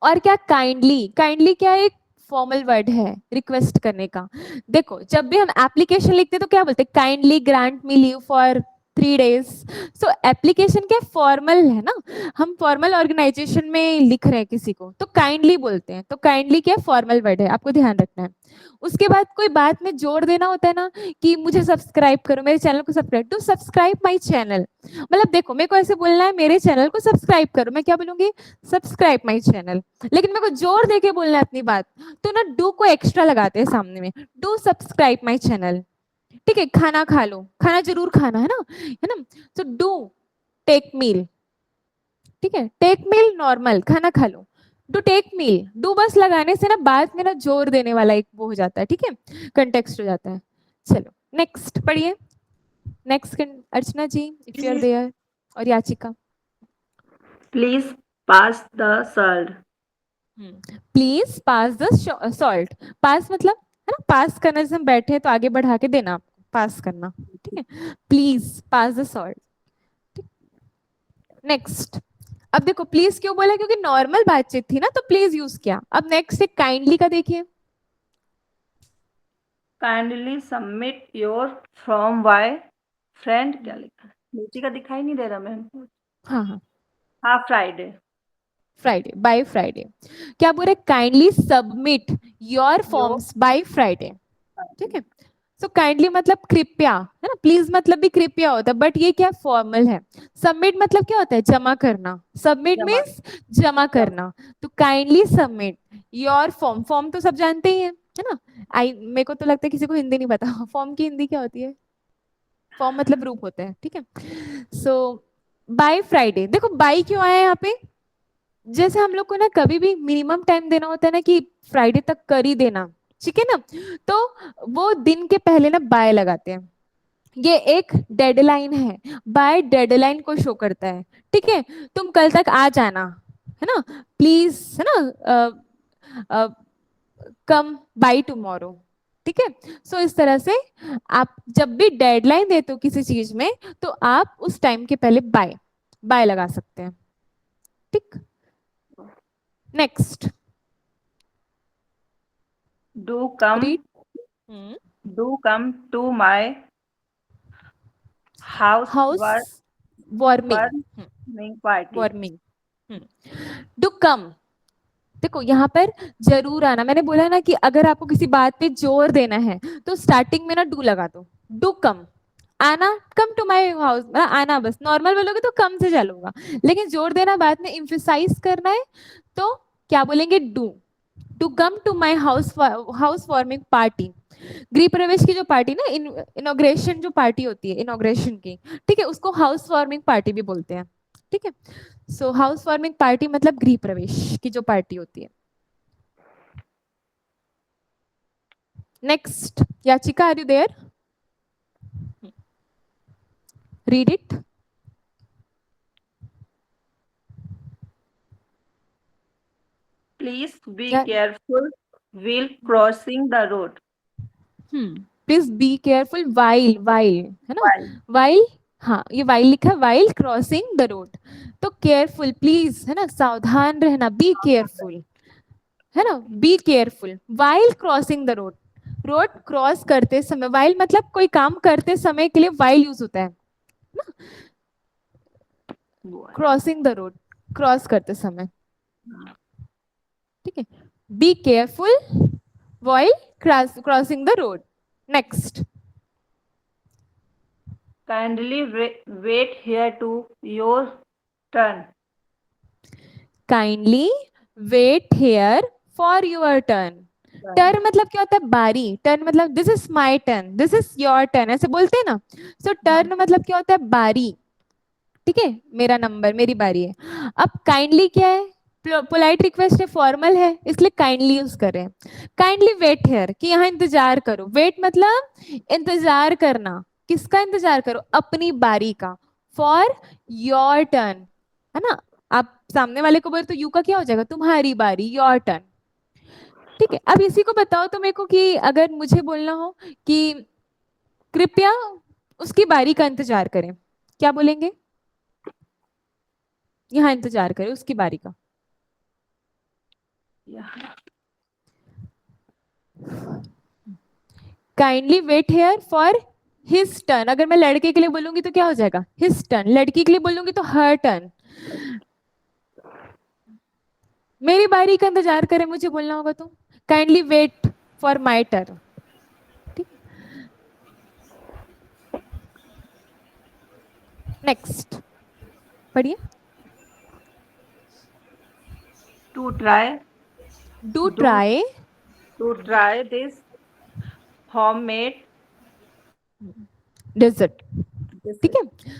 और क्या, काइंडली, काइंडली क्या है, एक फॉर्मल वर्ड है रिक्वेस्ट करने का। देखो जब भी हम एप्लीकेशन लिखते हैं तो क्या बोलते हैं, kindly grant me leave for 3 days। So application क्या फॉर्मल है ना, हम फॉर्मल ऑर्गेनाइजेशन में लिख रहे हैं किसी को तो काइंडली बोलते हैं, तो काइंडली क्या फॉर्मल वर्ड है, आपको ध्यान रखना है। उसके बाद कोई बात में जोड़ देना होता है ना, कि मुझे सब्सक्राइब करो, मेरे चैनल को subscribe, to subscribe my channel, मतलब देखो मेरे को ऐसे बोलना है, मेरे चैनल को सब्सक्राइब करो, मैं क्या बोलूंगी, सब्सक्राइब माई चैनल, लेकिन मेरे को जोर देके बोलना है अपनी बात, तो ना डू को एक्स्ट्रा लगाते हैं सामने में, डू सब्सक्राइब माई चैनल। ठीक है, खाना खा लो, खाना जरूर खाना है ना, तो डू टेक मील। ठीक है, टेक मील नॉर्मल खाना खा लो, डू टेक मील, डू बस लगाने से ना बात में ना जोर देने वाला एक वो हो जाता है, ठीक है, कंटेक्स्ट हो जाता है। चलो नेक्स्ट पढ़िए, next Archana ji if you are there, और Yachika. Please pass the salt. Please pass the salt, pass मतलब है ना, पास करना, जैसे हम बैठे हैं तो आगे बढ़ा के देना आपको, पास करना। ठीक है, please pass the salt. Next, अब देखो प्लीज क्यों बोला, क्योंकि नॉर्मल बातचीत थी ना, तो प्लीज यूज किया। अब नेक्स्ट एक काइंडली का देखिए। Kindly submit your from by friend क्या लिखा है, नीचे का दिखाई नहीं दे रहा मैम। हाँ हाँ, हाँ फ्राइडे। फ्राइडे, बाय फ्राइडे, क्या बोल रहे, kindly submit your forms by Friday. ठीक है, सो काइंडली मतलब कृपया, है ना, प्लीज मतलब भी कृपया होता है, बट ये क्या फॉर्मल है। सबमिट मतलब क्या होता है, जमा करना, सबमिट जमा मीन्स जमा करना, तो kindly submit your form, form तो सब जानते ही है ना, आई मेरे को तो लगता है किसी को हिंदी नहीं पता, फॉर्म की हिंदी क्या होती है, फॉर्म मतलब रूप होता है। ठीक है, सो बाय फ्राइडे, देखो बाय क्यों आया यहाँ पे, जैसे हम लोग को ना कभी भी मिनिमम टाइम देना होता है ना कि फ्राइडे तक कर ही देना, ठीक है ना, तो वो दिन के पहले ना बाय लगाते हैं। ये एक डेडलाइन है, बाय डेडलाइन को शो करता है, ठीक है। तुम कल तक आ जाना, है ना, प्लीज, है ना, कम बाय टुमारो, ठीक है। सो इस तरह से आप जब भी डेडलाइन देते हो किसी चीज में, तो आप उस टाइम के पहले बाय बाय लगा सकते हैं, ठीक। Next, do come read. Do come to my house house warming, warming party. Warming, do come. देखो यहाँ पर जरूर आना, मैंने बोला ना कि अगर आपको किसी बात पे जोर देना है तो स्टार्टिंग में ना डू लगा दो, डू कम, आना, कम टू माय हाउस, आना, बस नॉर्मल बोलोगे तो कम से चलूंगा, लेकिन जोर देना, बात में इम्फेसाइज करना है, तो क्या बोलेंगे, do, to come to my house warming party. गृह प्रवेश की जो पार्टी ना, इनॉग्रेशन जो पार्टी होती है इनॉग्रेशन की, ठीक है, उसको हाउस वार्मिंग पार्टी भी बोलते हैं, ठीक है। सो हाउस वार्मिंग पार्टी मतलब गृह प्रवेश की जो पार्टी होती है। Next, Yachika, are you there? Read it. Please be या careful wheel crossing the road. Please be careful while, while, है ना, While वाइल, हाँ ये वाइल लिखा है, वाइल क्रॉसिंग द रोड, तो केयरफुल, प्लीज, है ना, सावधान रहना, बी केयरफुल, है ना, be careful while crossing the road, road cross करते समय, वाइल मतलब कोई काम करते समय के लिए वाइल यूज होता है ना, क्रॉसिंग द रोड, क्रॉस करते समय, ठीक है, be careful while crossing the road. Next, kindly wait here to your turn. Kindly wait here for your turn. Turn मतलब क्या होता है, बारी, टर्न मतलब this is my turn, this is your turn, ऐसे बोलते हैं ना। सो टर्न मतलब क्या होता है, बारी, ठीक है, मेरा नंबर, मेरी बारी है। अब काइंडली क्या है, पोलाइट रिक्वेस्ट है, फॉर्मल है, इसलिए काइंडली यूज कर रहे हैं। काइंडली वेट हेयर, कि यहाँ इंतजार करो, वेट मतलब इंतजार करना, किसका इंतजार करो, अपनी बारी का, फॉर योर टर्न, है ना। आप सामने वाले को बोले तो यू का क्या हो जाएगा, तुम्हारी बारी, योर टर्न, ठीक है। अब इसी को बताओ तो मेरे को कि अगर मुझे बोलना हो कि कृपया उसकी बारी का इंतजार करें, क्या बोलेंगे, यहाँ इंतजार करें उसकी बारी का। Yeah. Kindly wait here for his turn, अगर मैं लड़के के लिए बोलूंगी तो क्या हो जाएगा, हिज टर्न, लड़की के लिए बोलूंगी तो हर टर्न, मेरी बारी का इंतजार करें मुझे बोलना होगा तो kindly wait for my turn, ठीक। नेक्स्ट पढ़िए। To try do do try to try this homemade dessert, ठीक dessert. है।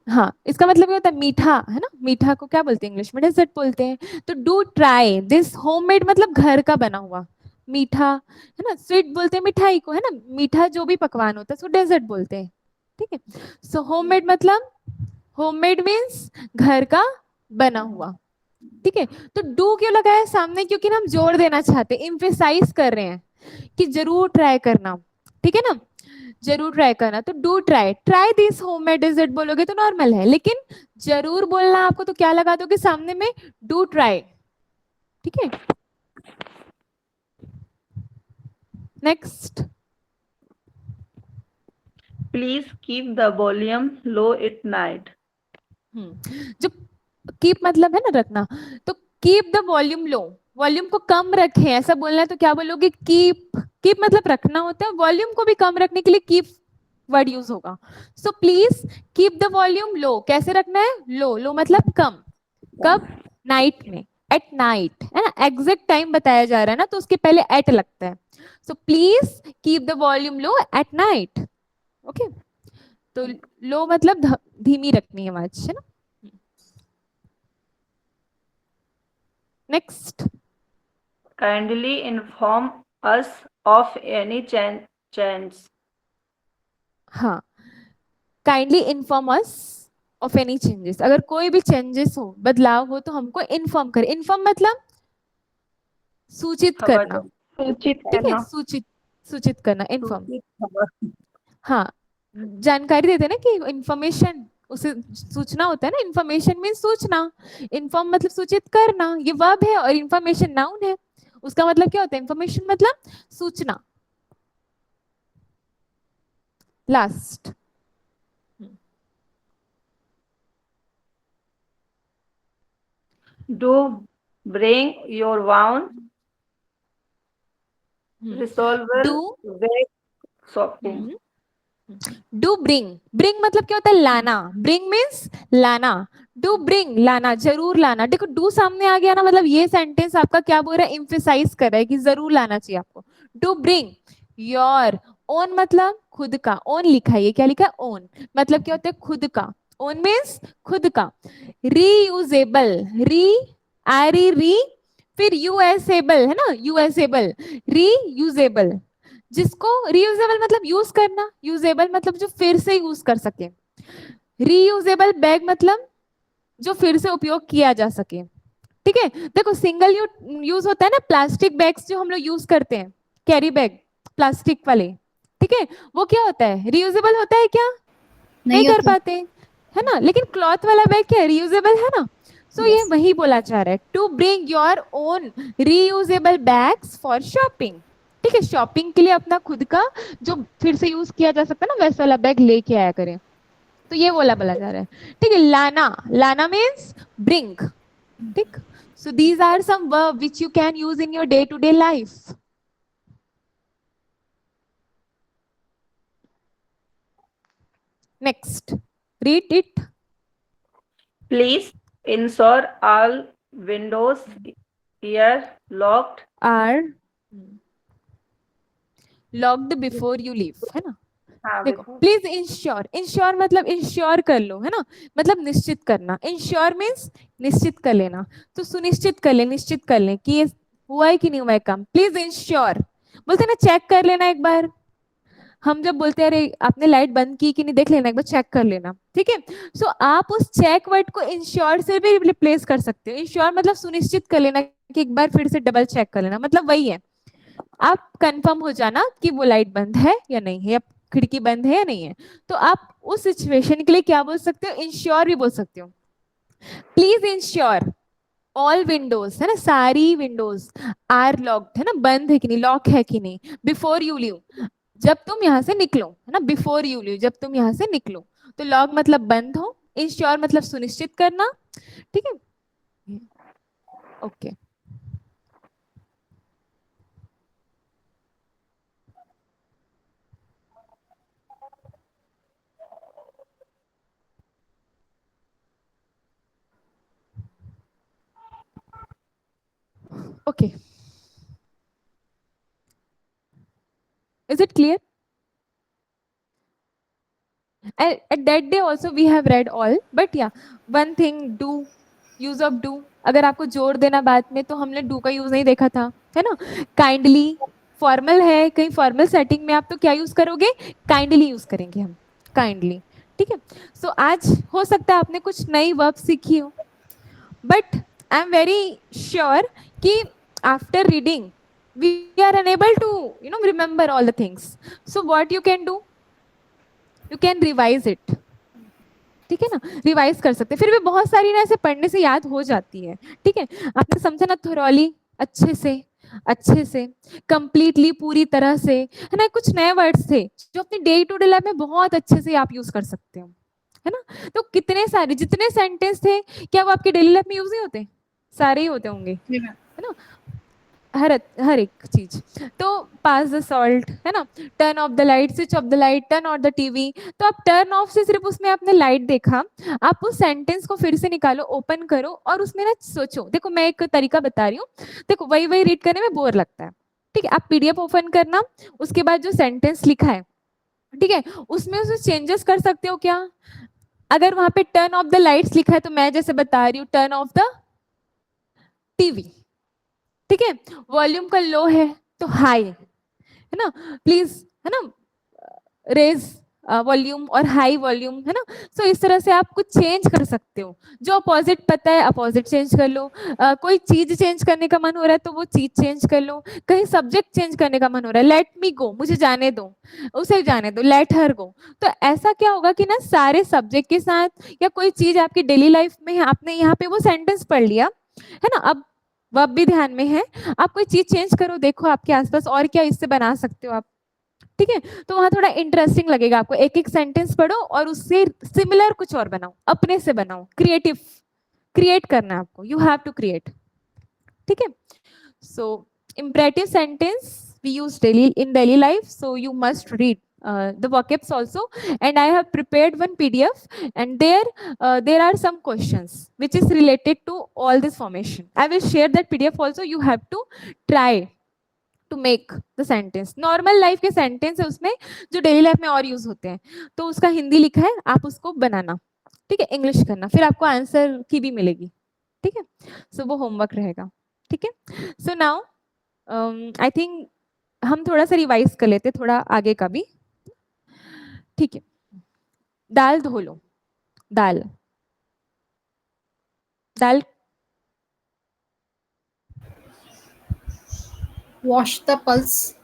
हाँ, इसका मतलब ये होता है मीठा, है ना, मीठा को क्या बोलते हैं इंग्लिश में, डेजर्ट बोलते हैं। तो डू ट्राई दिस होममेड मतलब घर का बना हुआ मीठा, है ना, स्वीट बोलते हैं मिठाई को, है ना, मीठा जो भी पकवान होता है उसको डेजर्ट बोलते हैं, ठीक है। सो होममेड मतलब, होममेड मीन्स घर का बना हुआ, ठीक है। तो डू क्यों लगाया सामने, क्योंकि ना हम जोर देना चाहते हैं, इम्फेसाइज कर रहे हैं कि जरूर ट्राई करना, ठीक है ना, जरूर ट्राई करना। तो do try, try this homemade dessert बोलोगे तो नॉर्मल है, लेकिन जरूर बोलना आपको तो क्या लगा दोगे सामने में, डू ट्राई, ठीक है। Next, Please keep the volume low at night. जो कीप मतलब है ना रखना, तो keep the volume low, volume को कम रखें, ऐसा बोलना है तो क्या बोलोगे, कीप, कीप मतलब रखना होता है, वॉल्यूम को भी कम रखने के लिए कीप वर्ड यूज होगा। So please keep the volume low, कैसे रखना है, लो, लो मतलब कम, कब, नाइट में, एट नाइट, है ना, एग्जैक्ट टाइम बताया जा रहा है ना, तो उसके पहले एट लगता है। So please keep the volume low at night, okay. तो लो मतलब धीमी रखनी है आवाज, है ना। Next, kindly inform us of any change. हाँ, kindly inform us of any changes, अगर कोई भी चेंजेस हो, बदलाव हो, तो हमको इन्फॉर्म करे। इन्फॉर्म मतलब सूचित खबर करना, दो, सूचित ठीक है, करना। सूचित सूचित करना, इन्फॉर्म। सूचित खबर। हाँ, जानकारी देते हैं ना कि इंफॉर्मेशन, उसे सूचना होता है ना, इंफॉर्मेशन मीन सूचना, इन्फॉर्म मतलब सूचित करना, ये वर्ब है, और इंफॉर्मेशन नाउन है। उसका मतलब क्या होता है? इंफॉर्मेशन मतलब सूचना। Last, Do bring your wound resolve do with shopping. Do bring, bring मतलब क्या होता है? लाना, ब्रिंग मीन्स लाना, डू ब्रिंग लाना, जरूर लाना। देखो डू सामने आ गया ना, मतलब ये सेंटेंस आपका क्या बोल रहा है? इम्फेसाइज कर रहा है कि जरूर लाना चाहिए आपको। डू ब्रिंग योर ओन, मतलब खुद का, ओन लिखा है, ये क्या लिखा है? ओन मतलब क्या होता है? खुद का, ओन मीन्स खुद का। रीयूजेबल, री आरी री, फिर यूएसेबल है ना, यूएसेबल, रीयूजेबल, जिसको रीयूजेबल मतलब यूज करना, यूजेबल मतलब जो फिर से यूज कर सके। रीयूजेबल बैग मतलब जो फिर से उपयोग किया जा सके, ठीक है। देखो सिंगल यूज होता है ना, प्लास्टिक बैग्स जो हम लोग यूज करते हैं, कैरी बैग प्लास्टिक वाले, ठीक है, वो क्या होता है? रीयूजेबल होता है क्या? नहीं कर होता। पाते, है ना। लेकिन क्लॉथ वाला बैग क्या रीयूजेबल है ना। सो ये Yes. वही बोला जा रहा है, to bring your own reusable bags for shopping, ठीक है। शॉपिंग के लिए अपना खुद का जो फिर से यूज किया जा सकता है ना, वैसा वाला बैग लेके आया करें। तो ये बोला बोला जा रहा है, ठीक है। लाना, लाना मीन्स ब्रिंग, ठीक। So these are some verb which you can use in your day to day life. Next, read it. Please ensure all windows are locked. Are locked before you leave, है ना। हाँ, देखो before. Please ensure, ensure मतलब ensure कर लो, है ना, मतलब निश्चित करना। इंश्योर मीन्स निश्चित कर लेना, तो सुनिश्चित कर ले, निश्चित कर ले कि ये हुआ है कि नहीं हुआ है काम। प्लीज इंश्योर बोलते हैं ना, चेक कर लेना एक बार। हम जब बोलते हैं अरे आपने लाइट बंद की कि नहीं, देख लेना एक बार, चेक कर लेना, ठीक है। सो आप उस चेक वर्ड को इंश्योर से भी रिप्लेस कर सकते हो। इंश्योर मतलब सुनिश्चित कर लेना, कि एक बार फिर से डबल चेक कर लेना, मतलब वही है, आप कंफर्म हो जाना कि वो लाइट बंद है या नहीं है, या खिड़की बंद है या नहीं है। तो आप उस सिचुएशन के लिए क्या बोल सकते हो? इंश्योर भी बोल सकते हो। प्लीज इंश्योर ऑल विंडोज, है ना, सारी विंडोज आर लॉक्ड, है ना, बंद है कि नहीं, लॉक है कि नहीं, बिफोर यू लीव, जब तुम यहां से निकलो, है ना, बिफोर यू लीव, जब तुम यहां से निकलो। तो लॉक मतलब बंद हो, इंश्योर मतलब सुनिश्चित करना, ठीक है। Okay, okay, is it clear? At that day also we have read all, but yeah, one thing, do, use of do, अगर आपको जोड़ देना बात में, तो हमने do का यूज नहीं देखा था, है ना। काइंडली फॉर्मल है, कहीं फॉर्मल सेटिंग में आप तो क्या यूज करोगे? काइंडली यूज करेंगे हम, काइंडली, ठीक है। सो आज हो सकता है आपने कुछ नई वर्ब सीखी हो, but I am very sure कि after reading we are unable to remember all the things. So what you can do, you can revise it, ठीक है ना, रिवाइज कर सकते हैं। फिर भी बहुत सारी ना ऐसे पढ़ने से याद हो जाती है, ठीक है। आपने समझा ना, थोरली, अच्छे से, कंप्लीटली, पूरी तरह से, है ना। कुछ नए वर्ड्स थे जो अपनी डे टू डे लाइफ में बहुत अच्छे से आप यूज कर सकते हो, है ना। तो कितने सारे जितने सेंटेंस थे, क्या वो आपकी डेली लाइफ में यूज नहीं होते? सारे ही होते होंगे, है ना, हर एक चीज। तो पास द सॉल्ट, है ना, turn off the light, switch off the light, turn off the TV. तो आप टर्न ऑफ से सिर्फ उसमें आपने लाइट देखा, आप उस सेंटेंस को फिर से निकालो, ओपन करो, और उसमें ना सोचो। देखो मैं एक तरीका बता रही हूँ, देखो वही वही रीड करने में बोर लगता है, ठीक है। आप पीडीएफ ओपन करना, उसके बाद जो सेंटेंस लिखा है, ठीक है, उसमें उसे चेंजेस कर सकते हो क्या? अगर वहां पे टर्न ऑफ द लाइट्स लिखा है, तो मैं जैसे बता रही हूँ, टर्न ऑफ द टीवी, ठीक है, वॉल्यूम का लो है तो हाई, है ना, प्लीज, है ना, रेज वॉल्यूम और हाई वॉल्यूम, है ना। सो इस तरह से आप कुछ चेंज कर सकते हो, जो अपोजिट पता है अपोजिट चेंज कर लो, कोई चीज चेंज करने का मन हो रहा है तो वो चीज चेंज कर लो, कहीं सब्जेक्ट चेंज करने का मन हो रहा है, लेट मी गो, मुझे जाने दो, उसे जाने दो, लेट हर गो। तो ऐसा क्या होगा कि ना सारे सब्जेक्ट के साथ या कोई चीज आपकी डेली लाइफ में है, आपने यहाँ पे वो सेंटेंस पढ़ लिया, है ना, अब वर्ब भी ध्यान में है, आप कोई चीज चेंज करो, देखो आपके आसपास और क्या इससे बना सकते हो आप, ठीक है। तो वहां थोड़ा इंटरेस्टिंग लगेगा आपको, एक एक सेंटेंस पढ़ो और उससे सिमिलर कुछ और बनाओ, अपने से बनाओ, क्रिएटिव, क्रिएट करना है आपको, यू हैव टू क्रिएट, ठीक है। सो imperative sentence we use daily in daily life, so you must read the vocabs also, and I have prepared one PDF, and there are some questions which is related to all this formation. I will share that PDF also, you have to try to make the sentence, normal life के sentence है उसमें जो daily life में और use होते हैं, तो उसका हिंदी लिखा है, आप उसको बनाना, ठीक है, इंग्लिश करना, फिर आपको आंसर की भी मिलेगी, ठीक है। सो वो होमवर्क रहेगा, ठीक है। सो नाउ आई थिंक हम थोड़ा सा रिवाइज कर लेते, थोड़ा आगे का भी, ठीक है। दाल धो लो, दाल, दाल, Wash the pulse.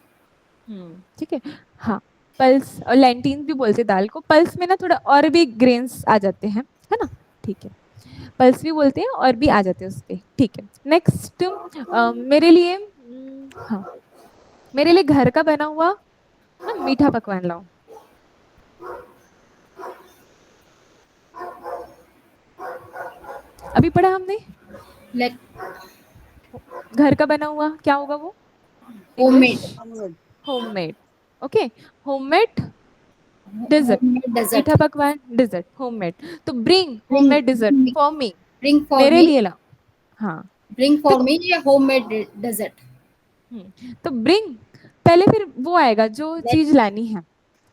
ठीक है, हाँ, पल्स और लेंटिन भी बोलते हैं दाल को, पल्स में ना थोड़ा और भी ग्रेन्स आ जाते हैं, है ना, ठीक है, पल्स भी बोलते हैं और भी आ जाते हैं उस पे, ठीक है। नेक्स्ट मेरे लिए हाँ, मेरे लिए घर का बना हुआ ना मीठा पकवान लाओ, अभी पढ़ा हमने, Let घर का बना हुआ क्या होगा वो, homemade. Homemade, okay, homemade dessert, Homemade dessert. मीठा पकवान डिजर्ट, होममेड, तो bring homemade dessert bring- for me, Bring for मेरे me. लिए ला, हाँ, Bring for me a homemade dessert. तो ब्रिंग पहले, फिर वो आएगा जो चीज लानी है,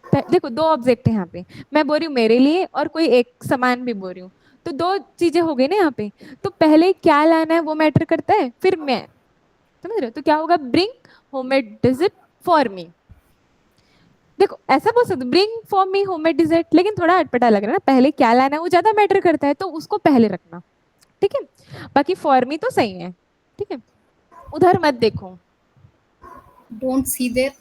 देखो दो ऑब्जेक्ट है यहाँ पे, मैं बोल रही हूँ मेरे लिए और कोई एक सामान भी बोल रही हूँ, तो दो चीजें हो गई ना यहाँ पे, तो पहले क्या लाना है वो मैटर करता है, फिर मैं, समझ रहे हो, तो क्या होगा, bring homemade dessert for me, देखो ऐसा बोल सकते bring for me homemade dessert, लेकिन थोड़ा अटपटा लग रहा है ना, पहले क्या लाना है वो ज्यादा मैटर करता है, तो उसको पहले रखना, ठीक है, बाकी फॉर मी तो सही है, ठीक है। उधर मत देखो, Don't see there.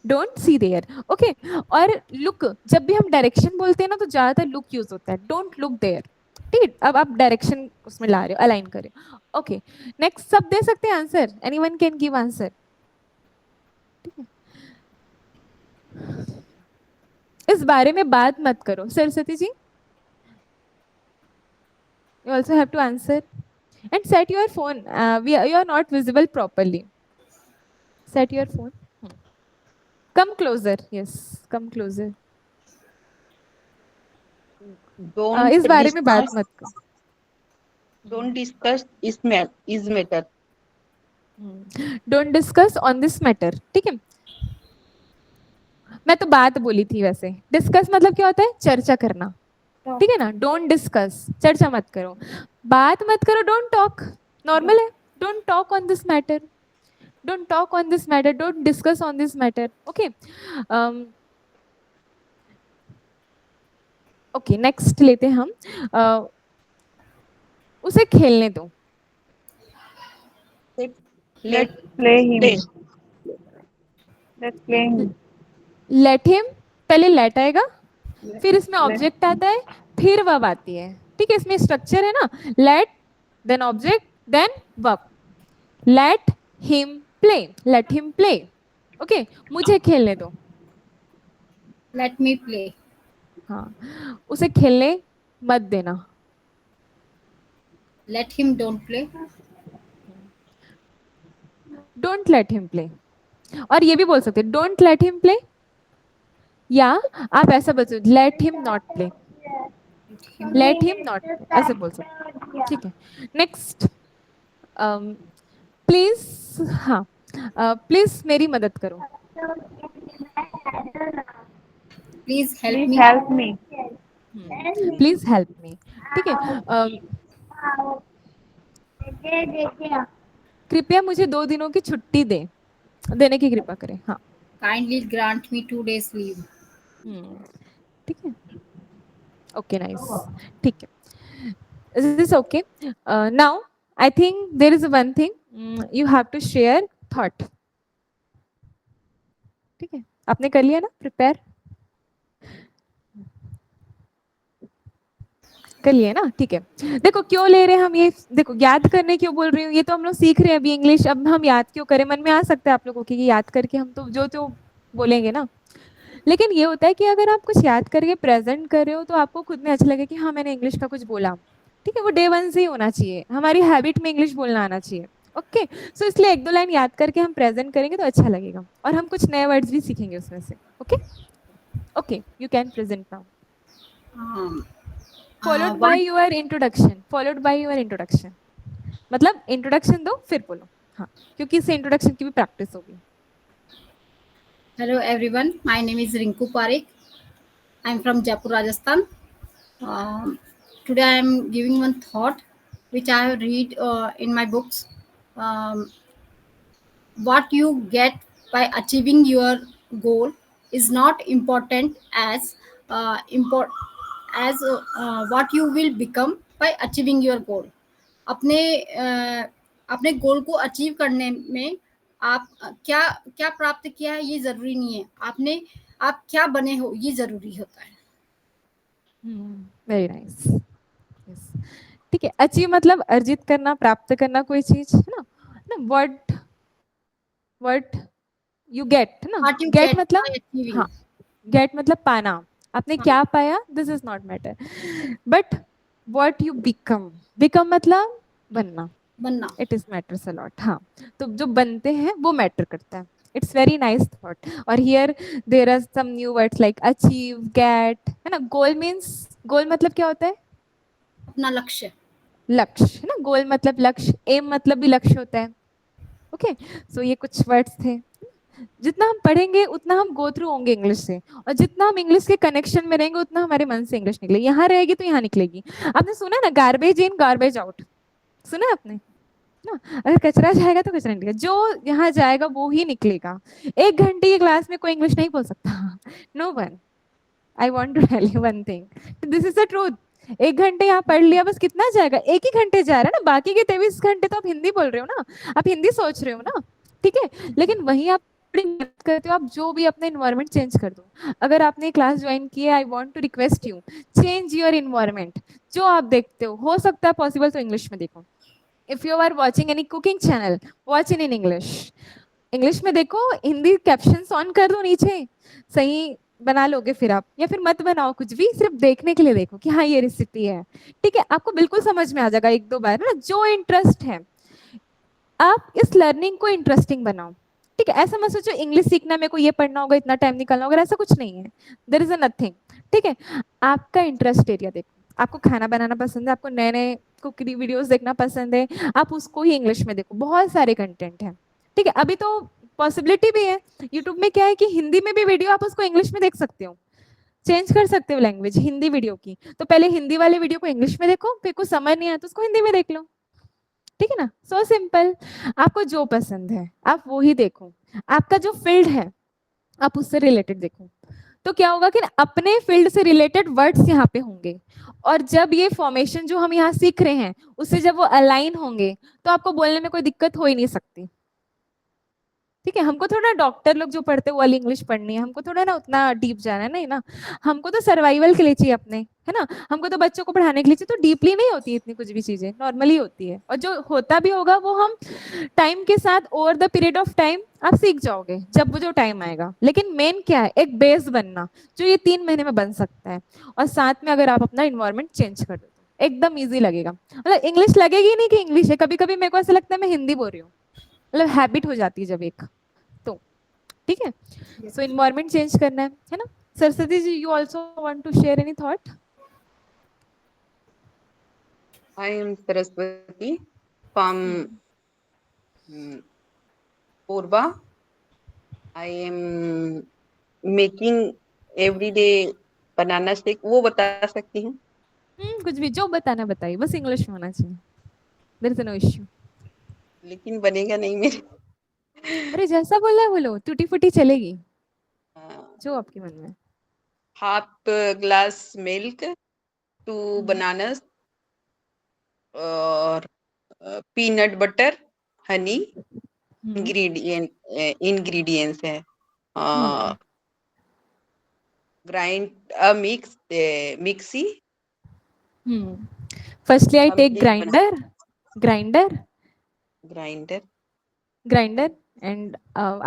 Don't see there, okay, और लुक, जब भी हम डायरेक्शन बोलते हैं ना तो ज्यादातर लुक यूज होता है, डोंट लुक देयर, ठीक है, अब आप डायरेक्शन उसमें ला रहे हो, अलाइन कर रहे हो, ओके। नेक्स्ट सब दे सकते हैं answer, anyone can give answer, ठीक है। इस बारे में बात मत करो Saraswati ji, you also have to answer, and set your phone, you are not visible properly, set your phone, come closer, yes, come closer, Don't इस बारे में बात discuss. मत करो, Don't discuss is matter. Don't discuss on this matter, ठीक है, मैं तो बात बोली थी वैसे, डिस्कस मतलब क्या होता है, चर्चा करना, ठीक है ना, डोंट डिस्कस, चर्चा मत करो, बात मत करो, डोंट टॉक, नॉर्मल है, don't talk on this matter, don't talk on this matter, don't discuss on this matter, okay. Okay, next लेते हैं हम, उसे खेलने दो, Let Play him. play. Let's play him. Let him, पहले लेट आएगा, फिर इसमें ऑब्जेक्ट आता है, फिर वर्ब आती है, ठीक है, इसमें स्ट्रक्चर है ना, let then object then verb, let him play, let him play, okay, मुझे खेलने दो, Let me play. हाँ, उसे खेलने मत देना, Let him don't play. Don't let him play, और ये भी बोल सकते हैं डोंट लेट हिम प्ले, या आप ऐसा बोल सकते let him not play, let him not, ऐसे बोल सकते, ठीक है। नेक्स्ट, प्लीज, हाँ, प्लीज मेरी मदद करो, Please help Please me. help me. Please help me, ठीक है, कृपया मुझे 2 दिनों की छुट्टी देने की कृपा करें। हाँ, Kindly grant me 2 days leave. ठीक है, ओके नाइस, ठीक है, is this okay? Now I think there is one thing you have to share thought. ठीक है, आपने कर लिया ना प्रिपेयर? कर लिए ना, ठीक है। देखो क्यों ले रहे हैं हम ये, देखो याद करने क्यों बोल रही हूँ, ये तो हम लोग सीख रहे हैं अभी इंग्लिश, अब हम याद क्यों करें? मन में आ सकता है आप लोगों की कि याद करके हम तो जो जो बोलेंगे ना, लेकिन ये होता है कि अगर आप कुछ याद करके प्रेजेंट कर रहे हो तो आपको खुद में अच्छा लगे कि हाँ मैंने इंग्लिश का कुछ बोला। ठीक है, वो डे 1 से ही होना चाहिए, हमारी हैबिट में इंग्लिश बोलना आना चाहिए। ओके, सो इसलिए 1-2 लाइन याद करके हम प्रेजेंट करेंगे तो अच्छा लगेगा, और हम कुछ नए वर्ड्स भी सीखेंगे उसमें से। Okay, okay, you can present now. Um, followed what by your introduction, followed by your introduction, मतलब इंट्रोडक्शन दो फिर बोलो। हाँ, क्योंकि इससे इंट्रोडक्शन की भी प्रैक्टिस होगी। Hello everyone, my name is Rinku Parekh. I'm from Jaipur, Rajasthan. Um, Today I am giving one thought which I have read in my books. Um, what you get by achieving your goal is not important as what you will become by achieving your goal. अपने अपने गोल को achieve करने में आप क्या क्या प्राप्त किया है ये जरूरी नहीं है, आप क्या बने हो ये जरूरी होता है। वेरी नाइस, यस, ठीक है। अचीव मतलब अर्जित करना, प्राप्त करना कोई चीज, है ना? व्हाट व्हाट यू गेट, है ना? व्हाट यू गेट गेट मतलब, बाय अचीविंग। हाँ, गेट मतलब पाना। आपने क्या पाया, this is not matter, but what you become, become मतलब बनना, बनना। It is matters a lot. हाँ, तो जो बनते हैं वो मैटर करता है। It's very nice thought. और here there are some new words like achieve, get, है ना? गोल मीन्स, गोल मतलब क्या होता है? अपना लक्ष्य। लक्ष्य, है ना? गोल मतलब लक्ष्य, एम मतलब भी लक्ष्य होता है। ओके, सो ये कुछ वर्ड्स थे। जितना हम पढ़ेंगे उतना हम गो थ्रू होंगे इंग्लिश से, और जितना हम इंग्लिश के कनेक्शन में रहेंगे उतना हमारे मन से इंग्लिश निकलेगी। यहाँ रहेगी तो यहाँ निकलेगी। आपने सुना ना, गार्बेज इन गार्बेज आउट, सुना आपने ना? अगर कचरा जाएगा तो कचरा निकलेगा, जो यहाँ जाएगा वो ही निकलेगा। 1 घंटे की क्लास में कोई इंग्लिश नहीं बोल सकता, no one. I want to tell you one thing, this is the truth. 1 घंटे यहाँ पढ़ लिया, बस कितना जाएगा? 1 ही घंटे जा रहा है ना, बाकी के 23 घंटे तो आप हिंदी बोल रहे हो ना, आप हिंदी सोच रहे हो ना। ठीक है, लेकिन वहीं आप बड़ी मेहनत करते हो, आप जो भी अपना इन्वायरमेंट चेंज कर दो। अगर आपने क्लास ज्वाइन की है, I want to request you, change your environment. जो आप देखते हो सकता है पॉसिबल तो इंग्लिश में देखो। If you are watching any cooking channel, watch in English, English में देखो, हिंदी कैप्शंस ऑन कर दो नीचे, सही बना लोगे फिर आप, या फिर मत बनाओ कुछ भी, सिर्फ देखने के लिए देखो कि हाँ ये रेसिपी है। ठीक है, आपको बिल्कुल समझ में आ जाएगा 1-2 बार ना। जो इंटरेस्ट है, आप इस लर्निंग को इंटरेस्टिंग बनाओ। ठीक है, ऐसा मत सोचो इंग्लिश सीखना मेरे को ये पढ़ना होगा, इतना टाइम निकालना होगा, ऐसा कुछ नहीं है। There is a nothing. ठीक है, आपका इंटरेस्ट एरिया देखो, आपको खाना बनाना पसंद है, आपको नए नए कुकिंग वीडियोस देखना पसंद है, आप उसको ही इंग्लिश में देखो, बहुत सारे कंटेंट हैं। ठीक है, अभी तो पॉसिबिलिटी भी है, यूट्यूब में क्या है कि हिंदी में भी वीडियो आप उसको इंग्लिश में देख सकते हो, चेंज कर सकते हो लैंग्वेज हिंदी वीडियो की। तो पहले हिंदी वाले वीडियो को इंग्लिश में देखो, फिर कुछ समझ नहीं आया तो उसको हिंदी में देख लो। ठीक है ना, सो सिंपल। आपको जो पसंद है आप वो ही देखो, आपका जो फील्ड है आप उससे रिलेटेड देखो। तो क्या होगा कि अपने फील्ड से रिलेटेड वर्ड्स यहाँ पे होंगे, और जब ये फॉर्मेशन जो हम यहाँ सीख रहे हैं उससे जब वो अलाइन होंगे तो आपको बोलने में कोई दिक्कत हो ही नहीं सकती। ठीक है, हमको थोड़ा डॉक्टर लोग जो पढ़ते हैं वो वाली इंग्लिश पढ़नी है, हमको थोड़ा ना उतना डीप जाना है, नहीं ना। हमको तो सर्वाइवल के लिए चाहिए अपने, है ना? हमको तो बच्चों को पढ़ाने के लिए चाहिए, तो डीपली नहीं होती इतनी कुछ भी चीजें, नॉर्मली होती है, और जो होता भी होगा वो हम टाइम के साथ, over the period of time आप सीख जाओगे जब वो जो टाइम आएगा। लेकिन मेन क्या है, एक बेस बनना जो ये 3 महीने में बन सकता है, और साथ में अगर आप अपना इन्वायरमेंट चेंज कर दो तो एकदम ईजी लगेगा। मतलब इंग्लिश लगेगी नहीं कि इंग्लिश है, कभी कभी मेरे को ऐसा लगता है मैं हिंदी बोल रही हूँ, मतलब हैबिट हो जाती है जब एक तो। ठीक है, सो इन्वायरमेंट चेंज करना है ना? Saraswati ji, you also want to share any thought? I am Saraswati from Purva. I am making everyday banana shake. वो बता सकती हूँ? कुछ भी जो बताना बताइए, बस इंग्लिश में होना चाहिए, देयर इज नो इश्यू। लेकिन बनेगा नहीं मेरे। अरे जैसा बोला है बोलो, टूटी फूटी चलेगी, जो आपके मन में। हाफ ग्लास मिल्क, 2 हम्म, बनानास और पीनट बटर, हनी हम्म, इंग्रेडिएंट्स है। हम्म, ग्राइंड मिक्सी। फर्स्टली आई हम टेक एक बना grinder grinder grinder and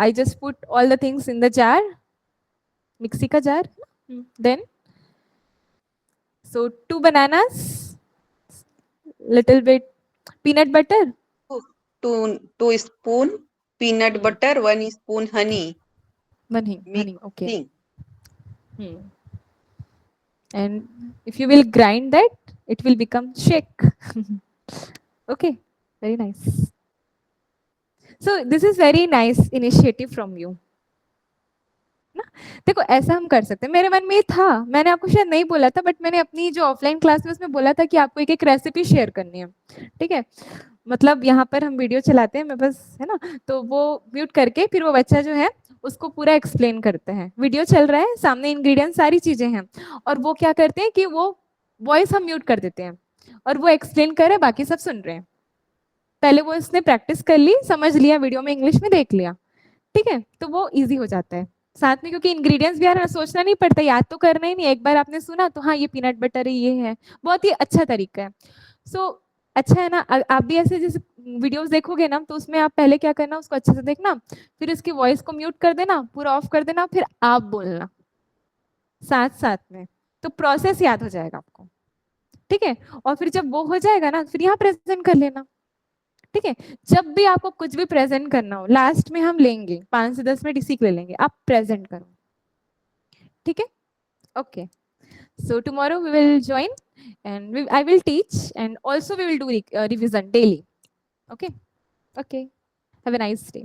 I just put all the things in the jar, mixie का jar. Then so 2 bananas, little bit peanut butter. 2 spoon peanut Hmm. butter, 1 spoon honey, Honey, okay. mixing. And if you will grind that, it will become shake. Okay, very nice. So this is very nice initiative from you. ना, देखो ऐसा हम कर सकते हैं, मेरे मन में ये था, मैंने आपको शायद नहीं बोला था, बट मैंने अपनी जो ऑफलाइन क्लास में उसमें बोला था कि आपको एक एक रेसिपी शेयर करनी है, ठीक है। मतलब यहाँ पर हम वीडियो चलाते हैं, मैं बस है ना, तो वो म्यूट करके फिर वो बच्चा जो है उसको पूरा एक्सप्लेन करते हैं, वीडियो चल रहा है सामने, इंग्रेडिएंट सारी चीजें हैं, और वो क्या करते हैं कि वो वॉइस हम म्यूट कर देते हैं और वो एक्सप्लेन कर रहे हैं, बाकी सब सुन रहे हैं। पहले वो इसने प्रैक्टिस कर ली, समझ लिया, वीडियो में इंग्लिश में देख लिया, ठीक है, तो वो इजी हो जाता है साथ में, क्योंकि इंग्रेडिएंट्स भी यार सोचना नहीं पड़ता, याद तो करना ही नहीं, एक बार आपने सुना तो हाँ ये पीनट बटर है, ये है, बहुत ही अच्छा तरीका है। सो अच्छा है ना, आप भी ऐसे जैसे वीडियोस देखोगे ना, तो उसमें आप पहले क्या करना, उसको अच्छे से देखना, फिर इसकी वॉइस को म्यूट कर देना, पूरा ऑफ कर देना, फिर आप बोलना साथ साथ में, तो प्रोसेस याद हो जाएगा आपको, ठीक है। और फिर जब वो हो जाएगा ना, फिर यहाँ प्रेजेंट कर लेना, ठीक है। जब भी आपको कुछ भी प्रेजेंट करना हो, लास्ट में हम लेंगे 5 से 10 मिनट इसी के लिए लेंगे, आप प्रेजेंट करो, ठीक है। Okay, so tomorrow we will join and I will teach, and also we will do revision daily. Okay, okay, have a nice day.